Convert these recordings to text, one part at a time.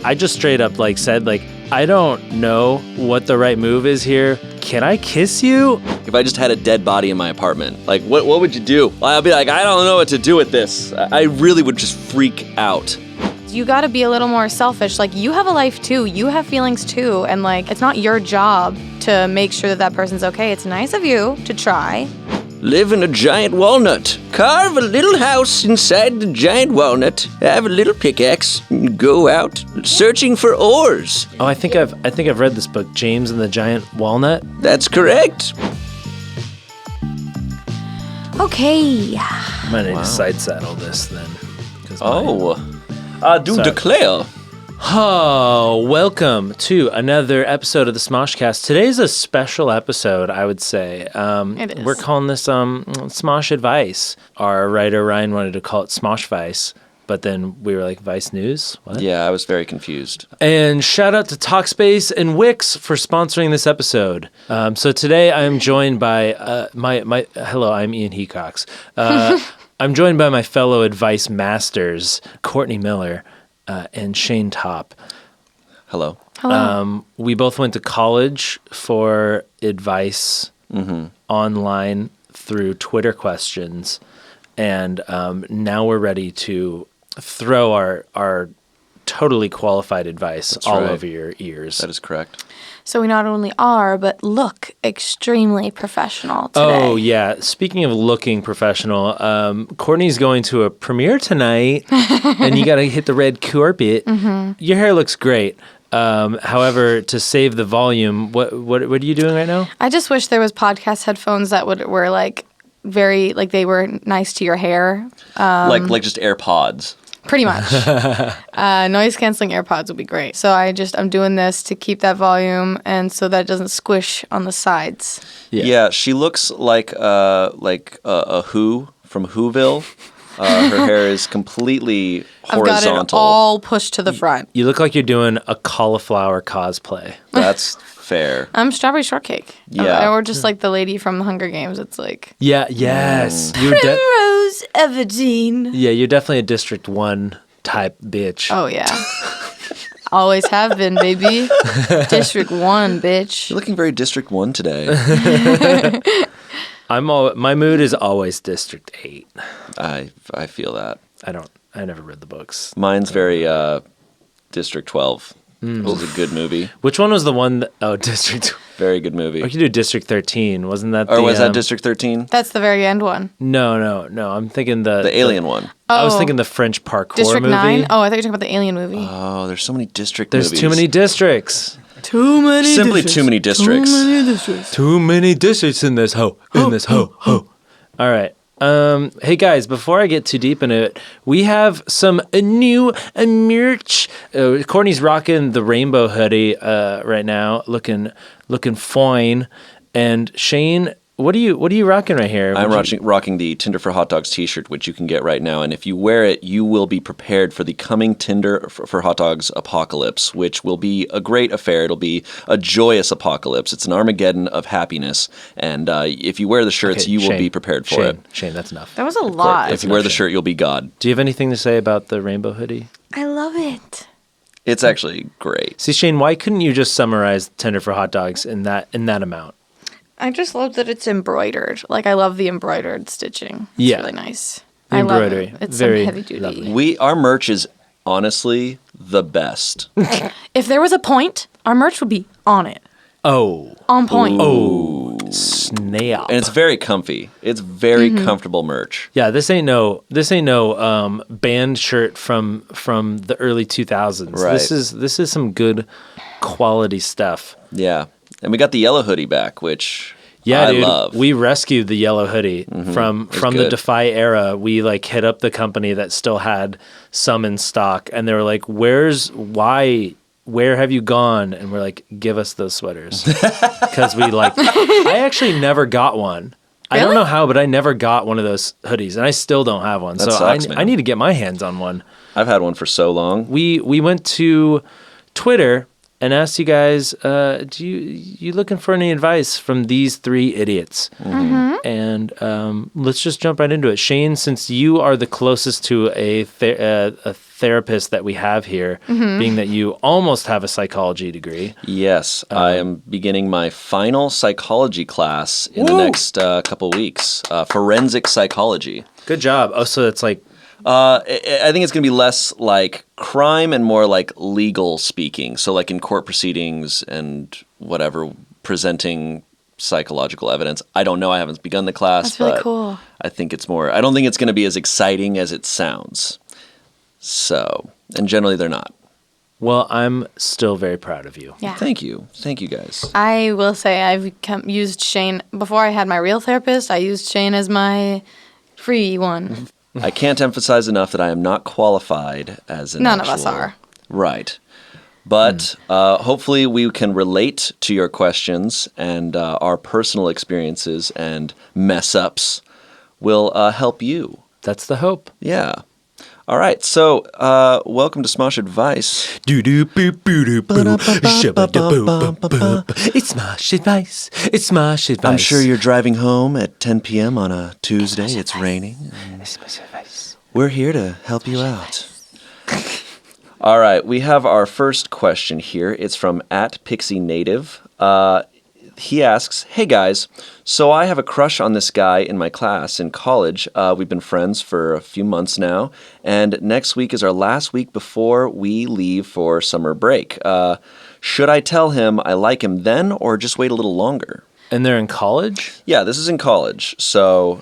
I just straight up like said like, I don't know what the right move is here. Can I kiss you? If I just had a dead body in my apartment, like what would you do? I'll be like, I don't know what to do with this. I really would just freak out. You gotta be a little more selfish. Like, you have a life too. You have feelings too. And like, it's not your job to make sure that that person's okay. It's nice of you to try. Live in a giant walnut. Carve a little house inside the giant walnut. Have a little pickaxe. And go out searching for ores. Oh, I think I've read this book, James and the Giant Walnut. That's correct. Okay. I'm gonna need to side saddle this then. Declare. Oh, welcome to another episode of the SmoshCast. Today's a special episode, I would say. It is. We're calling this Smosh Advice. Our writer Ryan wanted to call it Smosh Vice, but then we were like, Vice News? What? Yeah, I was very confused. And shout out to Talkspace and Wix for sponsoring this episode. So today I am joined by hello, I'm Ian Hecox. I'm joined by my fellow advice masters, Courtney Miller and Shane Top. Hello. Hello. We both went to college for advice online through Twitter questions, and now we're ready to throw our totally qualified advice over your ears. That is correct. So we not only are, but look extremely professional today. Oh, yeah. Speaking of looking professional, Courtney's going to a premiere tonight, and you got to hit the red carpet. Your hair looks great. However, to save the volume, what are you doing right now? I just wish there was podcast headphones that were like very, like they were nice to your hair. Like just AirPods. Pretty much. Noise canceling AirPods would be great. So I'm doing this to keep that volume and so that it doesn't squish on the sides. Yeah, she looks like a Who from Whoville. Her hair is completely horizontal. I've got it all pushed to the front. You look like you're doing a cauliflower cosplay. That's fair. I'm Strawberry Shortcake. Yeah. Or just like the lady from the Hunger Games. It's like... Yeah, yes. Primrose Everdeen. Yeah, you're definitely a District 1 type bitch. Oh, yeah. Always have been, baby. District 1, bitch. You're looking very District 1 today. My mood is always District 8. I feel that. I never read the books. Mine's very District 12. It was a good movie. Which one was the one District... Very good movie. Or you could do District 13. Wasn't that Or was that District 13? That's the very end one. No. I'm thinking the alien one. I was thinking the French parkour District movie. 9? Oh, I thought you were talking about the alien movie. Oh, there's so many district There's movies. too many districts. Too many Simply districts. too many districts. Too many districts. Too many districts in this hoe. All right. Hey guys, before I get too deep into it, we have some new merch. Courtney's rocking the rainbow hoodie right now, looking fine. And Shane, what are you rocking right here? I'm rocking the Tinder for Hot Dogs t-shirt, which you can get right now. And if you wear it, you will be prepared for the coming Tinder for Hot Dogs apocalypse, which will be a great affair. It'll be a joyous apocalypse. It's an Armageddon of happiness. And if you wear the shirts, you will be prepared for it. Shane, that's enough. That was a lot. If you wear the shirt, you'll be God. Do you have anything to say about the rainbow hoodie? I love it. It's actually great. See, Shane, why couldn't you just summarize Tinder for Hot Dogs in that amount? I just love that it's embroidered. Like, I love the embroidered stitching. It's really nice. The embroidery. I love it. It's Very some heavy duty. lovely. Our merch is honestly the best. If there was a point, our merch would be on it. Oh. On point. Oh. Snap. And it's very comfy. It's very comfortable merch. Yeah, this ain't no band shirt from the early 2000s. Right. This is some good quality stuff. Yeah. And we got the yellow hoodie back, which I dude, love. we rescued the yellow hoodie from the good. Defy era. We like hit up the company that still had some in stock, and they were like, where have you gone? And we're like, give us those sweaters. Because I actually never got one. I don't know how, but I never got one of those hoodies, and I still don't have one. That so sucks, man. I need to get my hands on one. I've had one for so long. We went to Twitter and asked you guys, do you looking for any advice from these three idiots? And let's just jump right into it. Shane, since you are the closest to a therapist that we have here, being that you almost have a psychology degree. Yes, I am beginning my final psychology class in the next couple weeks. Forensic psychology. Good job. Oh, so it's like... I think it's going to be less like crime and more like legal speaking. So like in court proceedings and whatever, presenting psychological evidence. I don't know. I haven't begun the class. That's really but cool. I think it's more... I don't think it's going to be as exciting as it sounds. So, and generally they're not. Well, I'm still very proud of you. Yeah. Thank you. Thank you, guys. I will say I've used Shane before I had my real therapist. I used Shane as my free one. I can't emphasize enough that I am not qualified as an None of us are. Right. But hopefully we can relate to your questions, and our personal experiences and mess-ups will help you. That's the hope. Yeah. All right, so welcome to Smosh Advice. It's Smosh Advice. It's Smosh Advice. I'm sure you're driving home at 10 p.m. on a Tuesday. It's raining. It's Smosh Advice. We're here to help you out. All right, we have our first question here. It's from @PixieNative. He asks, "Hey guys, so I have a crush on this guy in my class in college. We've been friends for a few months now, and next week is our last week before we leave for summer break. Should I tell him I like him then, or just wait a little longer?" And they're in college? Yeah, this is in college, so...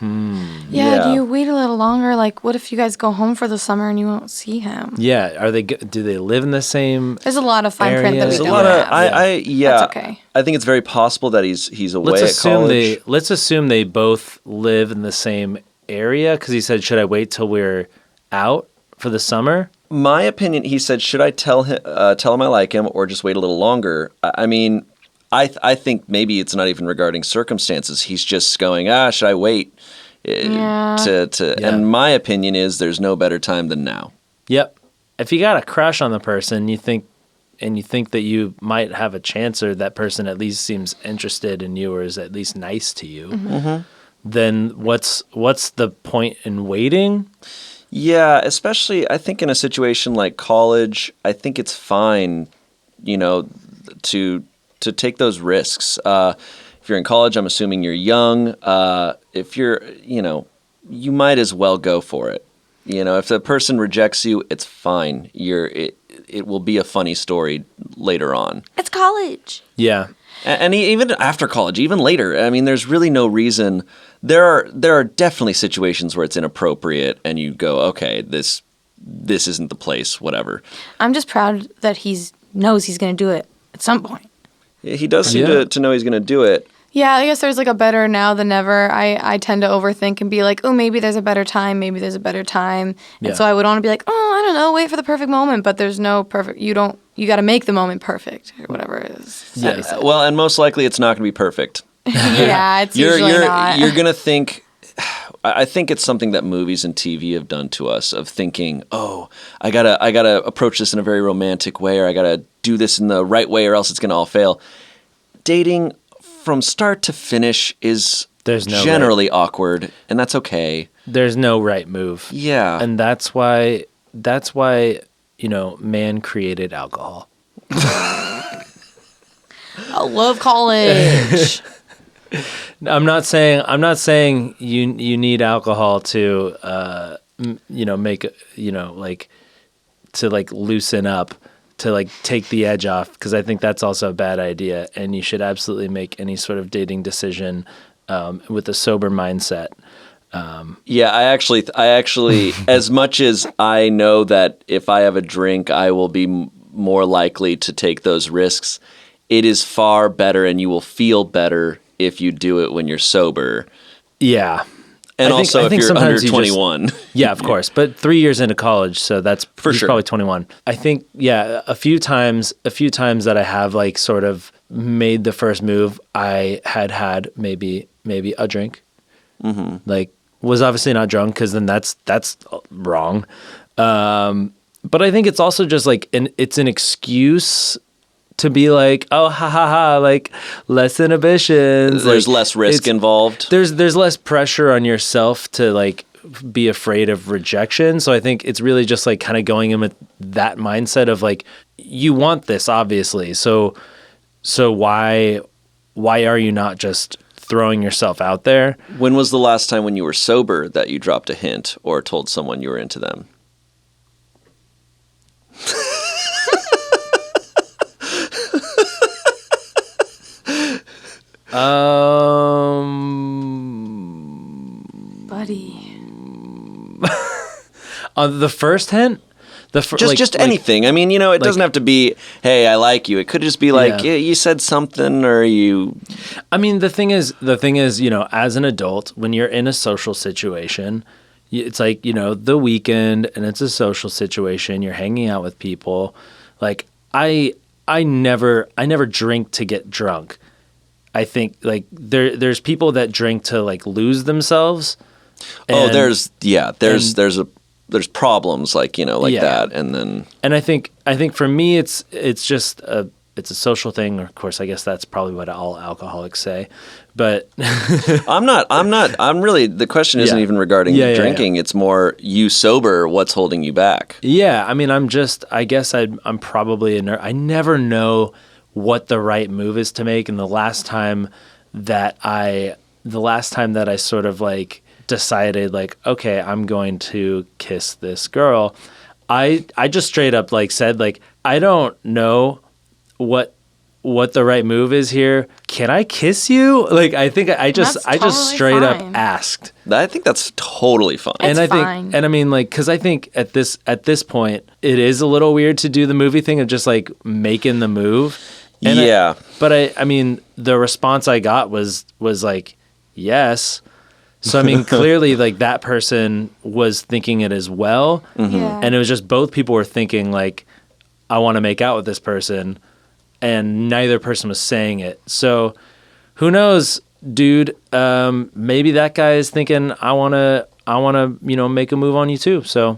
Yeah, do you wait a little longer? Like, what if you guys go home for the summer and you won't see him? Yeah, do they live in the same... There's a lot of fine print that we There's don't a lot of, have. yeah, That's okay. I think it's very possible that he's away at college. Let's assume they both live in the same area, because he said, should I wait till we're out for the summer? My opinion, he said, should I tell him I like him or just wait a little longer? I mean, I think maybe it's not even regarding circumstances. He's just going, should I wait? And my opinion is there's no better time than now. Yep. If you got a crush on the person, you think that you might have a chance, or that person at least seems interested in you or is at least nice to you, then what's the point in waiting? Yeah, especially I think in a situation like college, I think it's fine, to take those risks. If you're in college, I'm assuming you're young. If you're, you might as well go for it. If the person rejects you, it's fine. It will be a funny story later on. It's college. Yeah. And even after college, even later, I mean, there's really no reason. There are definitely situations where it's inappropriate, and you go, okay, this isn't the place, whatever. I'm just proud that he knows he's going to do it at some point. Yeah, he does seem to know he's going to do it. Yeah, I guess there's like a better now than never. I tend to overthink and be like, oh, maybe there's a better time. Maybe there's a better time. And so I would want to be like, oh, I don't know, wait for the perfect moment. But there's no perfect. You got to make the moment perfect or whatever it is. Yeah. Well, and most likely it's not going to be perfect. Yeah, it's usually not. You're going to think. I think it's something that movies and TV have done to us, of thinking, oh, I gotta approach this in a very romantic way, or I gotta do this in the right way, or else it's gonna all fail. Dating from start to finish is generally awkward, and that's okay. There's no right move. Yeah. And that's why man created alcohol. I love college. I'm not saying you need alcohol to make to loosen up, to take the edge off, because I think that's also a bad idea, and you should absolutely make any sort of dating decision with a sober mindset. Yeah, I actually as much as I know that if I have a drink I will be more likely to take those risks, it is far better, and you will feel better if you do it when you're sober. Yeah. And I think you're under 21. Yeah, of course. But 3 years into college, so that's for sure. Probably 21. I think, a few times that I have sort of made the first move, I had maybe a drink. Mm-hmm. Was obviously not drunk, because then that's wrong. But I think it's also just it's an excuse to be like, oh, ha ha ha, like less inhibitions. There's like, less risk involved. There's less pressure on yourself to like be afraid of rejection. So I think it's really just like kind of going in with that mindset of like, you want this, obviously. So why are you not just throwing yourself out there? When was the last time when you were sober that you dropped a hint or told someone you were into them? Buddy. The first hint? Just anything. I mean, it doesn't have to be, hey, I like you. It could just be like, yeah, you said something or you... I mean, the thing is, as an adult, when you're in a social situation, it's like, the weekend and it's a social situation, you're hanging out with people. Like, I never drink to get drunk. I think like there's people that drink to like lose themselves. There's problems like that, and I think for me it's just a social thing. Of course, I guess that's probably what all alcoholics say, but I'm really, the question isn't even regarding drinking. It's more you sober. What's holding you back? Yeah, I mean, I'm probably a nerd. I never know what the right move is to make, and the last time that I sort of like decided like, okay, I'm going to kiss this girl, I just straight up like said like, I don't know what the right move is here. Can I kiss you? Like, I think I just straight up asked. I think that's totally fine. Fine. And I mean, like, because I think at this point, it is a little weird to do the movie thing of just like making the move. And I mean, the response I got was like, yes. So, I mean, clearly, like, that person was thinking it as well. Mm-hmm. Yeah. And it was just both people were thinking, like, I want to make out with this person. And neither person was saying it. So, who knows, dude? Maybe that guy is thinking, I want to, make a move on you, too. So,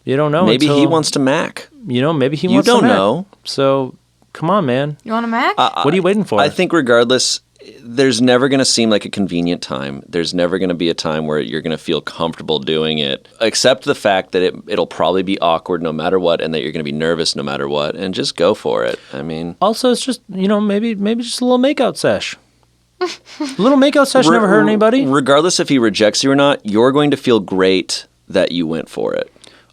you don't know. Maybe he wants to mac. Maybe he wants to mac. You don't know. So, come on, man. You want a mac? What are you waiting for? I think regardless... There's never going to seem like a convenient time. There's never going to be a time where you're going to feel comfortable doing it. Accept the fact that it'll probably be awkward no matter what, and that you're going to be nervous no matter what, and just go for it. I mean... Also, it's just, maybe just a little makeout sesh. A little makeout sesh never hurt anybody. Regardless if he rejects you or not, you're going to feel great that you went for it.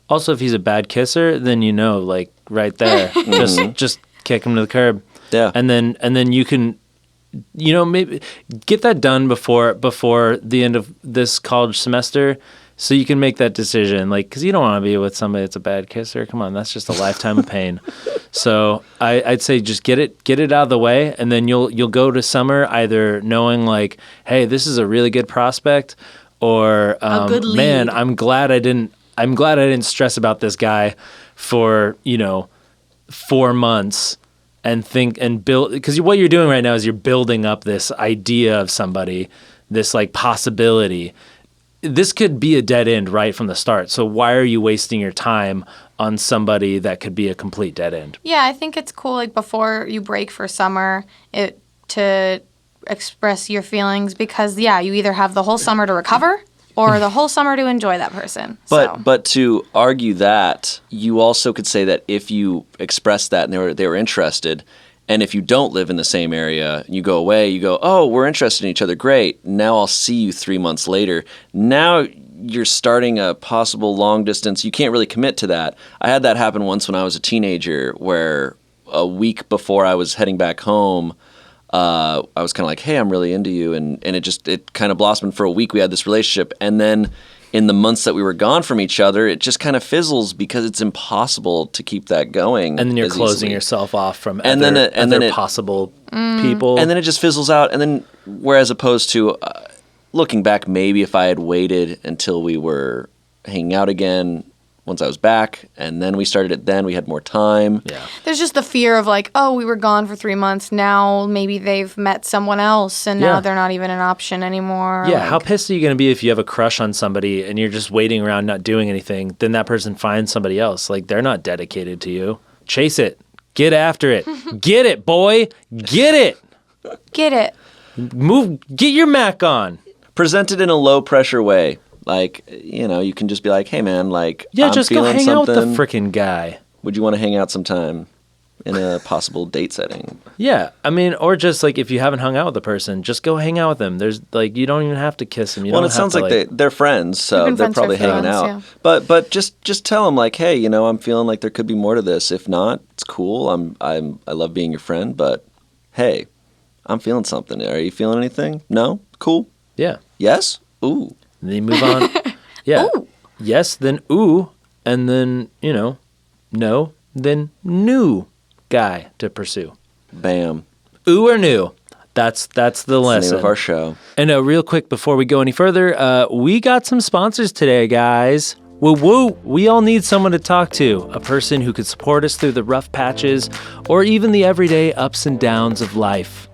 Also, if he's a bad kisser, then like, right there. just kick him to the curb. Yeah. And then you can... maybe get that done before the end of this college semester, so you can make that decision. Like, because you don't want to be with somebody that's a bad kisser. Come on, that's just a lifetime of pain. So I'd say just get it out of the way, and then you'll go to summer either knowing like, hey, this is a really good prospect, or a good lead. Man, I'm glad I didn't stress about this guy for 4 months. And think and build, because what you're doing right now is you're building up this idea of somebody, this like possibility. This could be a dead end right from the start. So why are you wasting your time on somebody that could be a complete dead end? Yeah, I think it's cool, like, before you break for summer, to express your feelings, because, you either have the whole summer to recover or the whole summer to enjoy that person. But to argue that, you also could say that if you express that and they were interested, and if you don't live in the same area, you go away, you go, oh, we're interested in each other, great. Now I'll see you 3 months later. Now you're starting a possible long distance. You can't really commit to that. I had that happen once when I was a teenager, where a week before I was heading back home, I was kind of like, hey, I'm really into you. And it kind of blossomed for a week. We had this relationship. And then in the months that we were gone from each other, it just kind of fizzles because it's impossible to keep that going. And then you're closing yourself off from other possible people. And then it just fizzles out. And then, whereas opposed to looking back, maybe if I had waited until we were hanging out again, once I was back, and then we started it then, we had more time. Yeah. There's just the fear of like, oh, we were gone for 3 months, now maybe they've met someone else, and now they're not even an option anymore. Yeah, how pissed are you going to be if you have a crush on somebody and you're just waiting around not doing anything, then that person finds somebody else. Like, they're not dedicated to you. Chase it. Get after it. Get it, boy. Get it. Get it. Get your Mac on. Presented in a low pressure way. Like, you can just be like, hey man, like, Yeah, I'm just go feeling hang out something. with the frickin' guy. Would you want to hang out sometime in a possible date setting? Yeah, I mean, or just like if you haven't hung out with the person, just go hang out with them. There's like you don't even have to kiss them. Well, it sounds like they're friends, so they're probably hanging out. Yeah. But just tell them like, hey, I'm feeling like there could be more to this. If not, it's cool. I love being your friend, but hey, I'm feeling something. Are you feeling anything? No? Cool. Yeah. Yes? Ooh. And then you move on. Yeah. Ooh. Yes, then ooh, and then no, then new guy to pursue. Bam. Ooh or new. That's the lesson. That's the name of our show. And real quick before we go any further, we got some sponsors today, guys. Woo! We all need someone to talk to, a person who could support us through the rough patches or even the everyday ups and downs of life.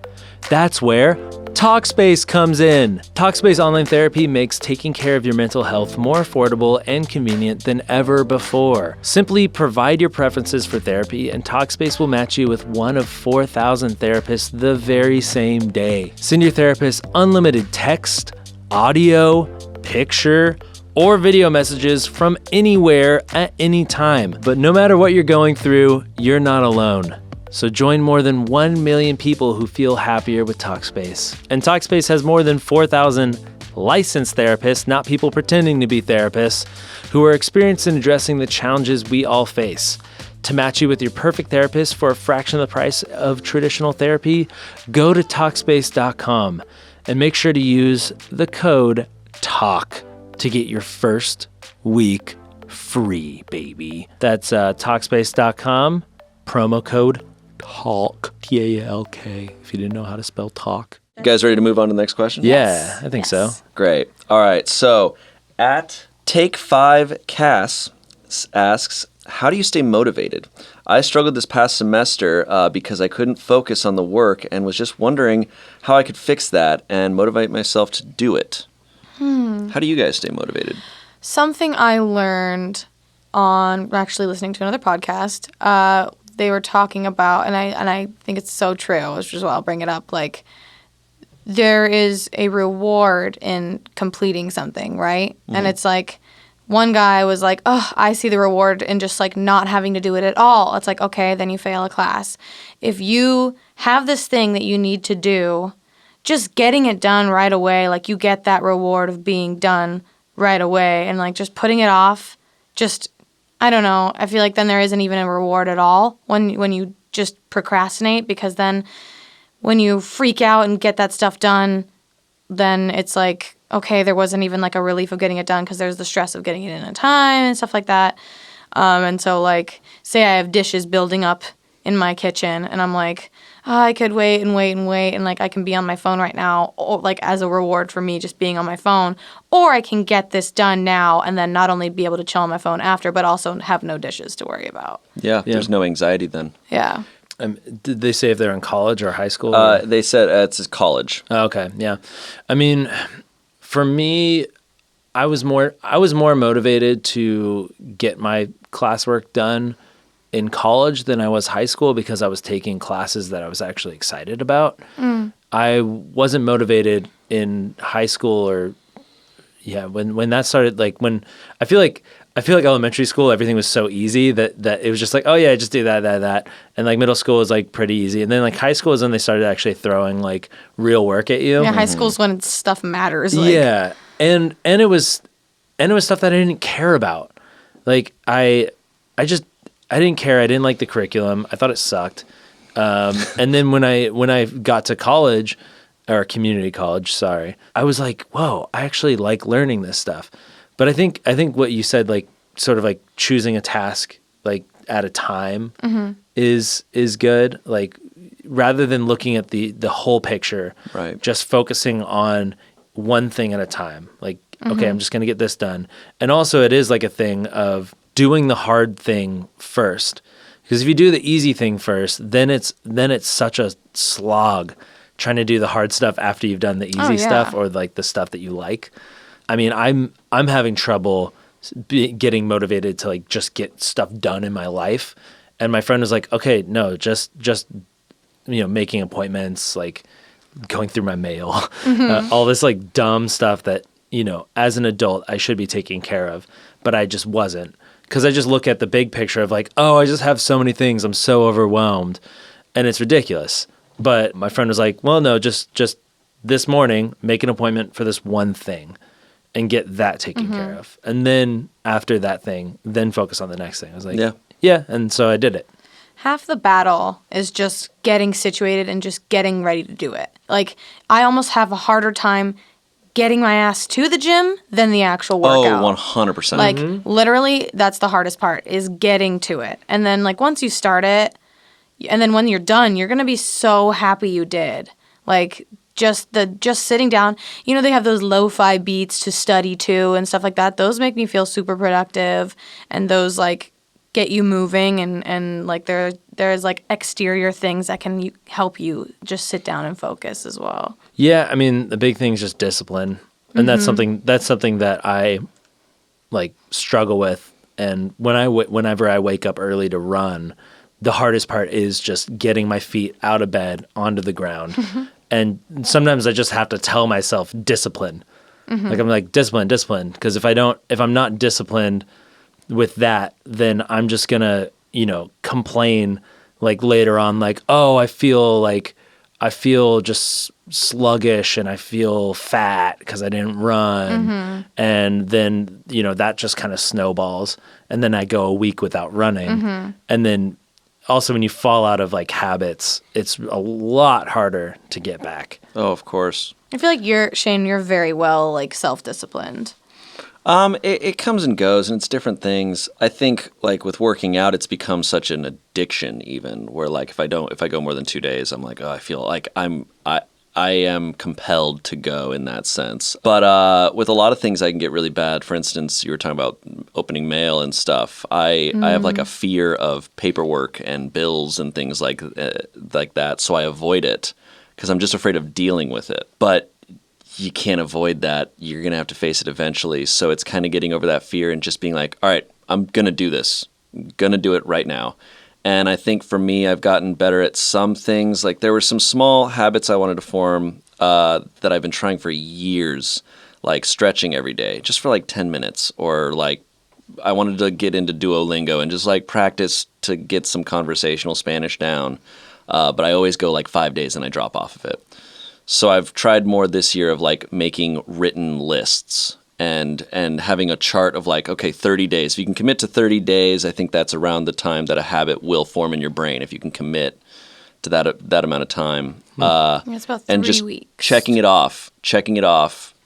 That's where Talkspace comes in. Talkspace Online Therapy makes taking care of your mental health more affordable and convenient than ever before. Simply provide your preferences for therapy and Talkspace will match you with one of 4,000 therapists the very same day. Send your therapist unlimited text, audio, picture, or video messages from anywhere at any time. But no matter what you're going through, you're not alone. So join more than 1 million people who feel happier with Talkspace. And Talkspace has more than 4,000 licensed therapists, not people pretending to be therapists, who are experienced in addressing the challenges we all face. To match you with your perfect therapist for a fraction of the price of traditional therapy, go to Talkspace.com and make sure to use the code TALK to get your first week free, baby. That's Talkspace.com, promo code TALK, T-A-L-K, if you didn't know how to spell talk. You guys ready to move on to the next question? Yeah, I think so. Great. All right. So at Take 5 Cass asks, how do you stay motivated? I struggled this past semester because I couldn't focus on the work and was just wondering how I could fix that and motivate myself to do it. How do you guys stay motivated? Something I learned on actually listening to another podcast. They were talking about, and I think it's so true, which is why I'll bring it up, like, there is a reward in completing something, right? Mm-hmm. And it's like, one guy was like, oh, I see the reward in just, like, not having to do it at all. It's like, okay, then you fail a class. If you have this thing that you need to do, just getting it done right away, like, you get that reward of being done right away. And, like, just putting it off, just, I don't know, I feel like then there isn't even a reward at all when you just procrastinate, because then when you freak out and get that stuff done, then it's like, okay, there wasn't even like a relief of getting it done because there's the stress of getting it in on time and stuff like that. And so, like, say I have dishes building up in my kitchen and I'm like, oh, I could wait and like I can be on my phone right now, or like as a reward for me just being on my phone, or I can get this done now and then not only be able to chill on my phone after, but also have no dishes to worry about. Yeah. There's no anxiety then. Yeah. Did they say if they're in college or high school? They said it's college. Oh, okay, yeah. I mean, for me, I was more motivated to get my classwork done in college than I was high school because I was taking classes that I was actually excited about. I wasn't motivated in high school when that started, like when I feel like elementary school, everything was so easy that it was just like, oh yeah, just do that. And like middle school was like pretty easy. And then like high school is when they started actually throwing like real work at you. Yeah, high school's when stuff matters. Like. Yeah. And it was stuff that I didn't care about. Like I didn't care. I didn't like the curriculum. I thought it sucked. And then when I got to college, or community college, sorry, I was like, whoa, I actually like learning this stuff. But I think what you said, like sort of like choosing a task like at a time is good. Like rather than looking at the whole picture, right? Just focusing on one thing at a time. Like, okay, I'm just gonna get this done. And also it is like a thing of doing the hard thing first. Because if you do the easy thing first, then it's such a slog trying to do the hard stuff after you've done the easy stuff or like the stuff that you like. I mean, I'm having trouble getting motivated to like just get stuff done in my life, And my friend was like, okay, no, just making appointments, like going through my mail, all this like dumb stuff that, as an adult, I should be taking care of, but I just wasn't. Because I just look at the big picture of like, oh, I just have so many things. I'm so overwhelmed. And it's ridiculous. But my friend was like, well, no, just this morning, make an appointment for this one thing and get that taken care of. And then after that thing, then focus on the next thing. I was like, yeah. And so I did it. Half the battle is just getting situated and just getting ready to do it. Like, I almost have a harder time getting my ass to the gym than the actual workout. Oh, 100%. Like, literally, that's the hardest part, is getting to it. And then, like, once you start it, and then when you're done, you're going to be so happy you did. Like, just sitting down. They have those lo-fi beats to study to and stuff like that. Those make me feel super productive. And those, like, get you moving. And like, there's, like, exterior things that can help you just sit down and focus as well. Yeah, I mean, the big thing is just discipline. And that's something that I, like, struggle with. And whenever I wake up early to run, the hardest part is just getting my feet out of bed onto the ground. And sometimes I just have to tell myself discipline. Like, I'm like, discipline. Because if I'm not disciplined with that, then I'm just going to, complain like later on, like, oh, I feel just sluggish and I feel fat because I didn't run. And then, that just kind of snowballs. And then I go a week without running. And then also when you fall out of like habits, it's a lot harder to get back. Oh, of course. I feel like Shane, you're very well like self-disciplined. It comes and goes, and it's different things. I think, like, with working out, it's become such an addiction even, where, like, if I go more than 2 days, I'm like, oh, I feel like I am compelled to go in that sense. But with a lot of things, I can get really bad. For instance, you were talking about opening mail and stuff. I have, like, a fear of paperwork and bills and things like that, so I avoid it because I'm just afraid of dealing with it. But you can't avoid that. You're going to have to face it eventually. So it's kind of getting over that fear and just being like, all right, I'm going to do this. I'm going to do it right now. And I think for me, I've gotten better at some things. Like, there were some small habits I wanted to form that I've been trying for years, like stretching every day, just for like 10 minutes. Or like, I wanted to get into Duolingo and just like practice to get some conversational Spanish down. But I always go like 5 days and I drop off of it. So I've tried more this year of like making written lists and having a chart of like, okay, 30 days. If you can commit to 30 days, I think that's around the time that a habit will form in your brain. If you can commit to that amount of time. It's about 3 and just weeks. checking it off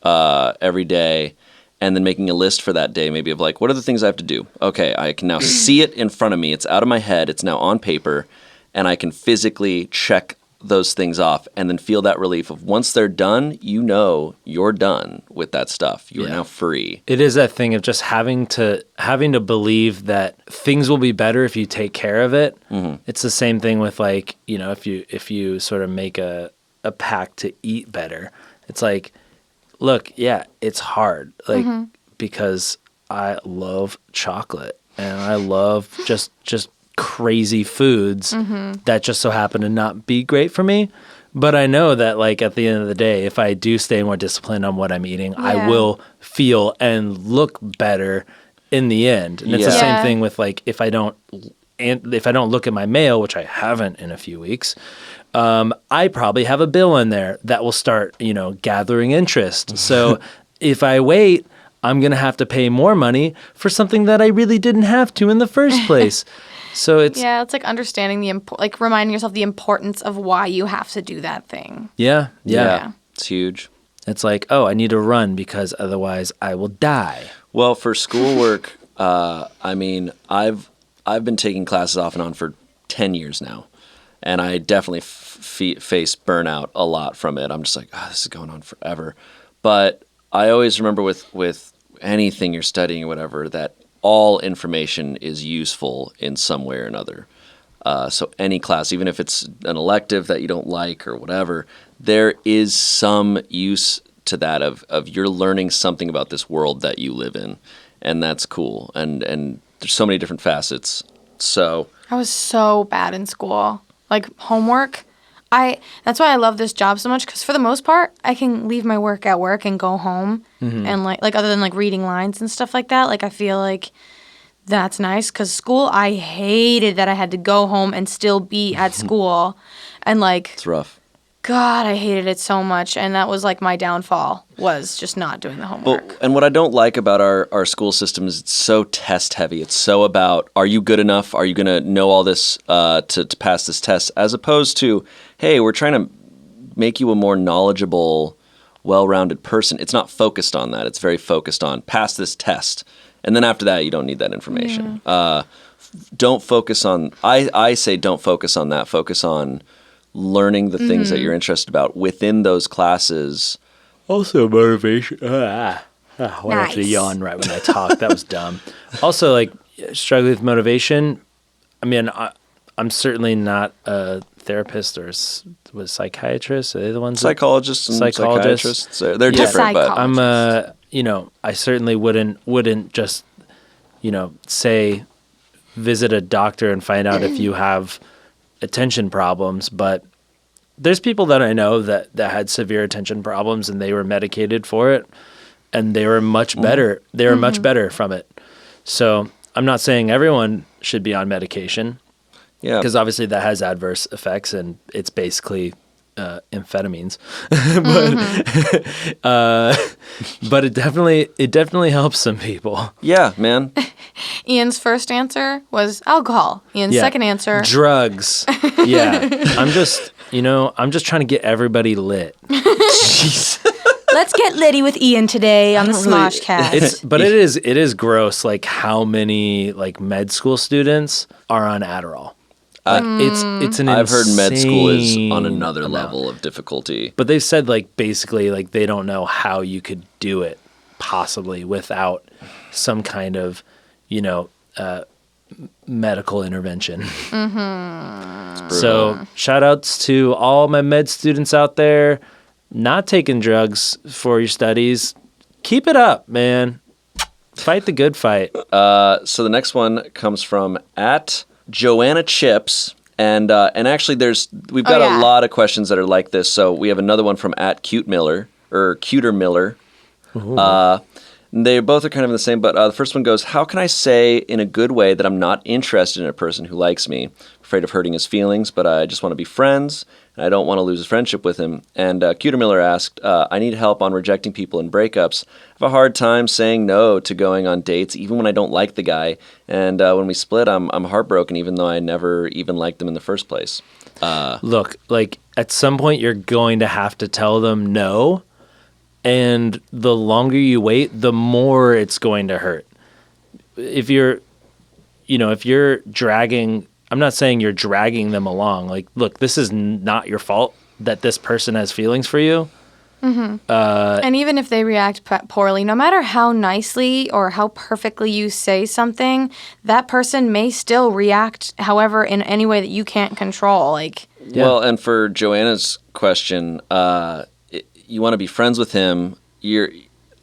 every day, and then making a list for that day, maybe of like, what are the things I have to do? Okay, I can now see it in front of me. It's out of my head. It's now on paper, and I can physically check those things off and then feel that relief of once they're done, you're done with that stuff. You are now free. It is that thing of just having to believe that things will be better if you take care of it. It's the same thing with like, if you sort of make a pact to eat better. It's like, look, yeah, it's hard. Like, because I love chocolate and I love just crazy foods that just so happen to not be great for me. But I know that like at the end of the day, if I do stay more disciplined on what I'm eating, I will feel and look better in the end. And it's the same thing with like, if I don't look at my mail, which I haven't in a few weeks, I probably have a bill in there that will start, gathering interest. So if I wait, I'm going to have to pay more money for something that I really didn't have to in the first place. So it's like understanding reminding yourself the importance of why you have to do that thing. Yeah. It's huge. It's like, oh, I need to run because otherwise I will die. Well, for schoolwork, I mean, I've been taking classes off and on for 10 years now, and I definitely face burnout a lot from it. I'm just like, this is going on forever. But I always remember with anything you're studying or whatever that all information is useful in some way or another. So any class, even if it's an elective that you don't like or whatever, there is some use to that of you're learning something about this world that you live in, and that's cool. And there's so many different facets So I was so bad in school. Like homework, that's why I love this job so much, because for the most part, I can leave my work at work and go home, and like other than like reading lines and stuff like that, like I feel like that's nice, because school, I hated that I had to go home and still be at school, and like it's rough. God, I hated it so much, and that was like my downfall, was just not doing the homework. And what I don't like about our school system is it's so test heavy. It's so about, are you good enough? Are you going to know all this to pass this test? As opposed to, hey, we're trying to make you a more knowledgeable, well-rounded person. It's not focused on that. It's very focused on pass this test. And then after that, you don't need that information. Don't focus on, I say don't focus on that. Focus on learning the things that you're interested about within those classes. Also, motivation. I wanted to yawn right when I talked. That was dumb. Also, like, struggling with motivation. I mean, I'm certainly not a therapist or was psychiatrist. Are they the ones? Psychologists and psychiatrists. They're different, but I'm I certainly wouldn't just, say visit a doctor and find out if you have attention problems, but there's people that I know that had severe attention problems and they were medicated for it and they were much better. They were much better from it. So I'm not saying everyone should be on medication. Yeah. Because obviously that has adverse effects and it's basically amphetamines. But it definitely helps some people. Yeah, man. Ian's first answer was alcohol. Ian's second answer, drugs. Yeah. I'm just trying to get everybody lit. Jeez. Let's get litty with Ian today on the SmoshCast. But it is gross, like how many like med school students are on Adderall. It's an I've heard med school is on insane another amount. level of difficulty. But they've said like basically like they don't know how you could do it possibly without some kind of, medical intervention. So shout outs to all my med students out there not taking drugs for your studies. Keep it up, man. Fight the good fight. So the next one comes from @Joanna Chips. And actually we've got a lot of questions that are like this. So we have another one from @CuteMiller or Cuter Miller. They both are kind of the same, but the first one goes, how can I say in a good way that I'm not interested in a person who likes me? Afraid of hurting his feelings, but I just want to be friends, and I don't want to lose a friendship with him. And Cuter Miller asked, I need help on rejecting people in breakups. I have a hard time saying no to going on dates, even when I don't like the guy. And when we split, I'm heartbroken, even though I never even liked him in the first place. Look, like at some point you're going to have to tell them no. And the longer you wait, the more it's going to hurt. If you're dragging, I'm not saying you're dragging them along. Like, look, this is not your fault that this person has feelings for you. And even if they react poorly, no matter how nicely or how perfectly you say something, that person may still react, however, in any way that you can't control. Like, Well, and for Joanna's question, you want to be friends with him.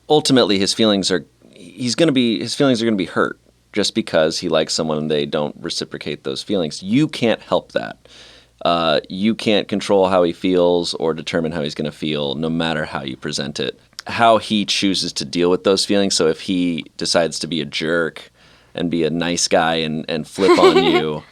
Ultimately his feelings are going to be hurt just because he likes someone and they don't reciprocate those feelings. You can't help that. You can't control how he feels or determine how he's going to feel, no matter how you present it. How he chooses to deal with those feelings. So if he decides to be a jerk and be a nice guy and flip on you,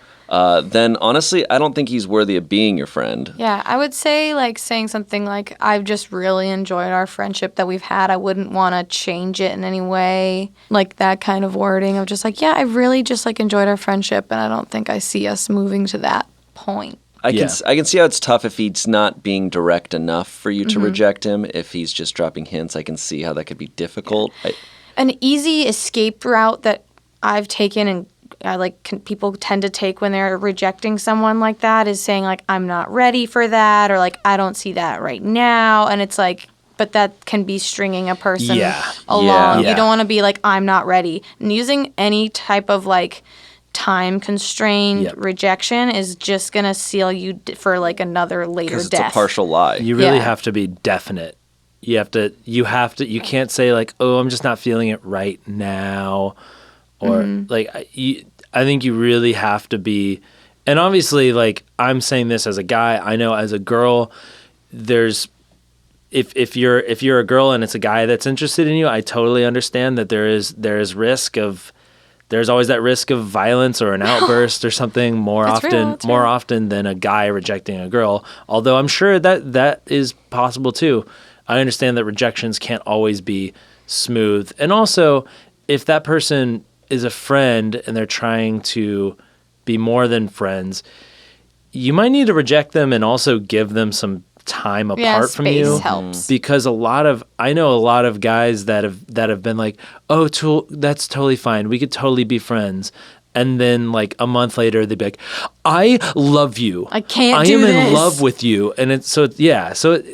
then honestly, I don't think he's worthy of being your friend. Yeah, I would say like saying something like, I've just really enjoyed our friendship that we've had. I wouldn't want to change it in any way. Like that kind of wording of just like, yeah, I really just like enjoyed our friendship and I don't think I see us moving to that point. I can see how it's tough if he's not being direct enough for you to reject him. If he's just dropping hints, I can see how that could be difficult. An easy escape route that I've taken and people tend to take when they're rejecting someone like that is saying like, I'm not ready for that, or like, I don't see that right now. And it's like, but that can be stringing a person along. You don't want to be like, I'm not ready. And using any type of like time constrained rejection is just going to seal you for like another later death. Because it's a partial lie. You really have to be definite. You can't say like, oh, I'm just not feeling it right now. Or I think you really have to be, and obviously, like, I'm saying this as a guy. I know as a girl, there's if you're a girl and it's a guy that's interested in you, I totally understand that there is there's always that risk of violence or an outburst or something more often than a guy rejecting a girl. Although I'm sure that is possible too. I understand that rejections can't always be smooth. And also, if that person is a friend and they're trying to be more than friends, you might need to reject them and also give them some time apart from you. Helps. Because I know a lot of guys that have been like, oh, that's totally fine. We could totally be friends. And then like a month later, they'd be like, I love you. I am in love with you. And so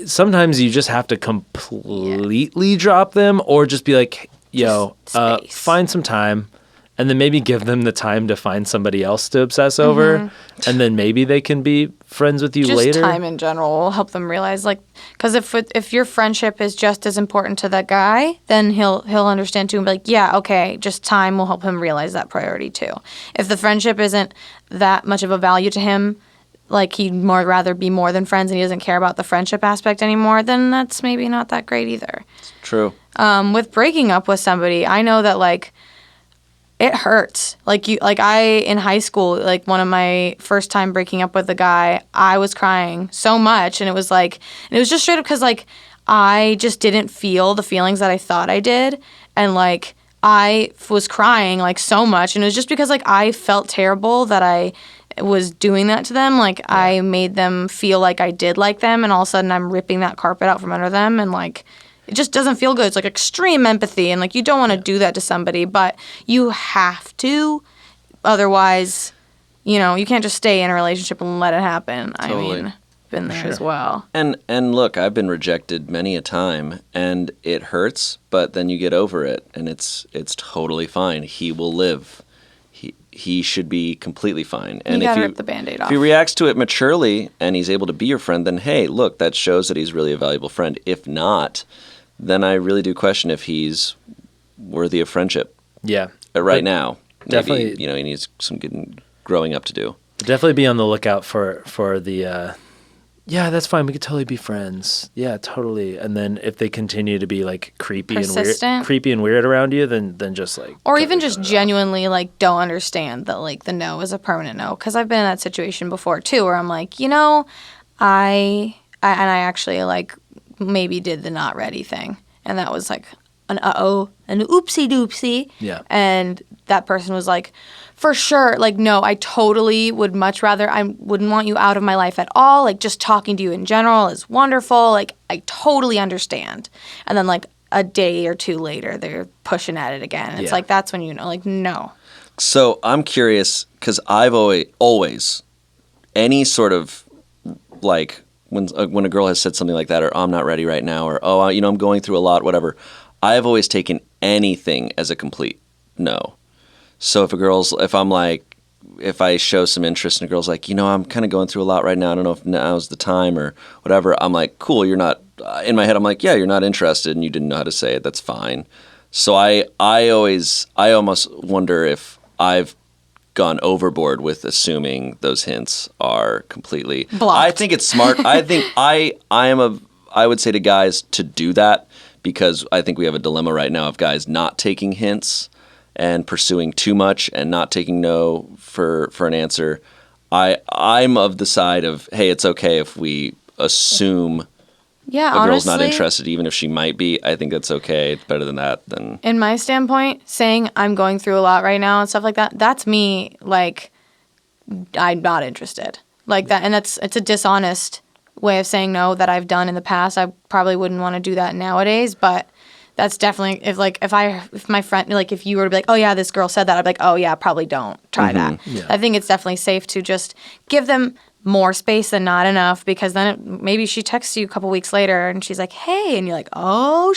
sometimes you just have to completely drop them or just be like, yo, find some time. And then maybe give them the time to find somebody else to obsess over. And then maybe they can be friends with you later. Just time in general will help them realize, like, because if your friendship is just as important to that guy, then he'll understand too and be like, yeah, okay, just time will help him realize that priority too. If the friendship isn't that much of a value to him, like he'd more rather be more than friends and he doesn't care about the friendship aspect anymore, then that's maybe not that great either. True. With breaking up with somebody, I know that, like, it hurts. In high school, like one of my first time breaking up with a guy, I was crying so much, and it was just straight up because, like, I just didn't feel the feelings that I thought I did, and, like, I was crying, like, so much, and it was just because, like, I felt terrible that I was doing that to them. Like, I made them feel like I did like them, and all of a sudden I'm ripping that carpet out from under them, and, like, it just doesn't feel good. It's like extreme empathy, and like you don't want to do that to somebody, but you have to. Otherwise, you can't just stay in a relationship and let it happen. Totally. I mean, been there as well. And look, I've been rejected many a time, and it hurts, but then you get over it, and it's totally fine. He will live. He should be completely fine. And you gotta rip the Band-Aid off. If he reacts to it maturely and he's able to be your friend, then hey, look, that shows that he's really a valuable friend. If not, then I really do question if he's worthy of friendship. Yeah. Right now. Definitely. Maybe, he needs some good growing up to do. Definitely be on the lookout for the, yeah, that's fine. We could totally be friends. Yeah, totally. And then if they continue to be like creepy and weird around you, then just like. Or even just genuinely like don't understand that like the no is a permanent no. Because I've been in that situation before too, where I'm like, I actually like maybe did the not ready thing, and that was like an oopsie doopsie. Yeah. And that person was like, for sure, like, no, I totally would much rather, I wouldn't want you out of my life at all. Like, just talking to you in general is wonderful. Like, I totally understand. And then, like, a day or two later, they're pushing at it again. It's like, that's when like, no. So I'm curious, because I've always, any sort of, like, when a girl has said something like that, or I'm not ready right now, or, I'm going through a lot, whatever, I've always taken anything as a complete no. So if I show some interest and a girl's like, I'm kind of going through a lot right now, I don't know if now's the time or whatever, I'm like, cool, you're not, in my head I'm like, yeah, you're not interested and you didn't know how to say it, that's fine. So I almost wonder if I've gone overboard with assuming those hints are completely blocked. I think it's smart. I think I would say to guys to do that, because I think we have a dilemma right now of guys not taking hints and pursuing too much and not taking no for an answer. I'm of the side of, hey, it's okay if we assume a girl's not interested, even if she might be. I think that's okay. It's better than that. In my standpoint, saying I'm going through a lot right now and stuff like that, that's me, like, I'm not interested. Like that, and it's a dishonest way of saying no that I've done in the past. I probably wouldn't want to do that nowadays, but that's definitely, if my friend, like, if you were to be like, oh yeah, this girl said that, I'd be like, oh yeah, probably don't try that. Yeah. I think it's definitely safe to just give them more space than not enough, because then maybe she texts you a couple weeks later and she's like, hey, and you're like, oh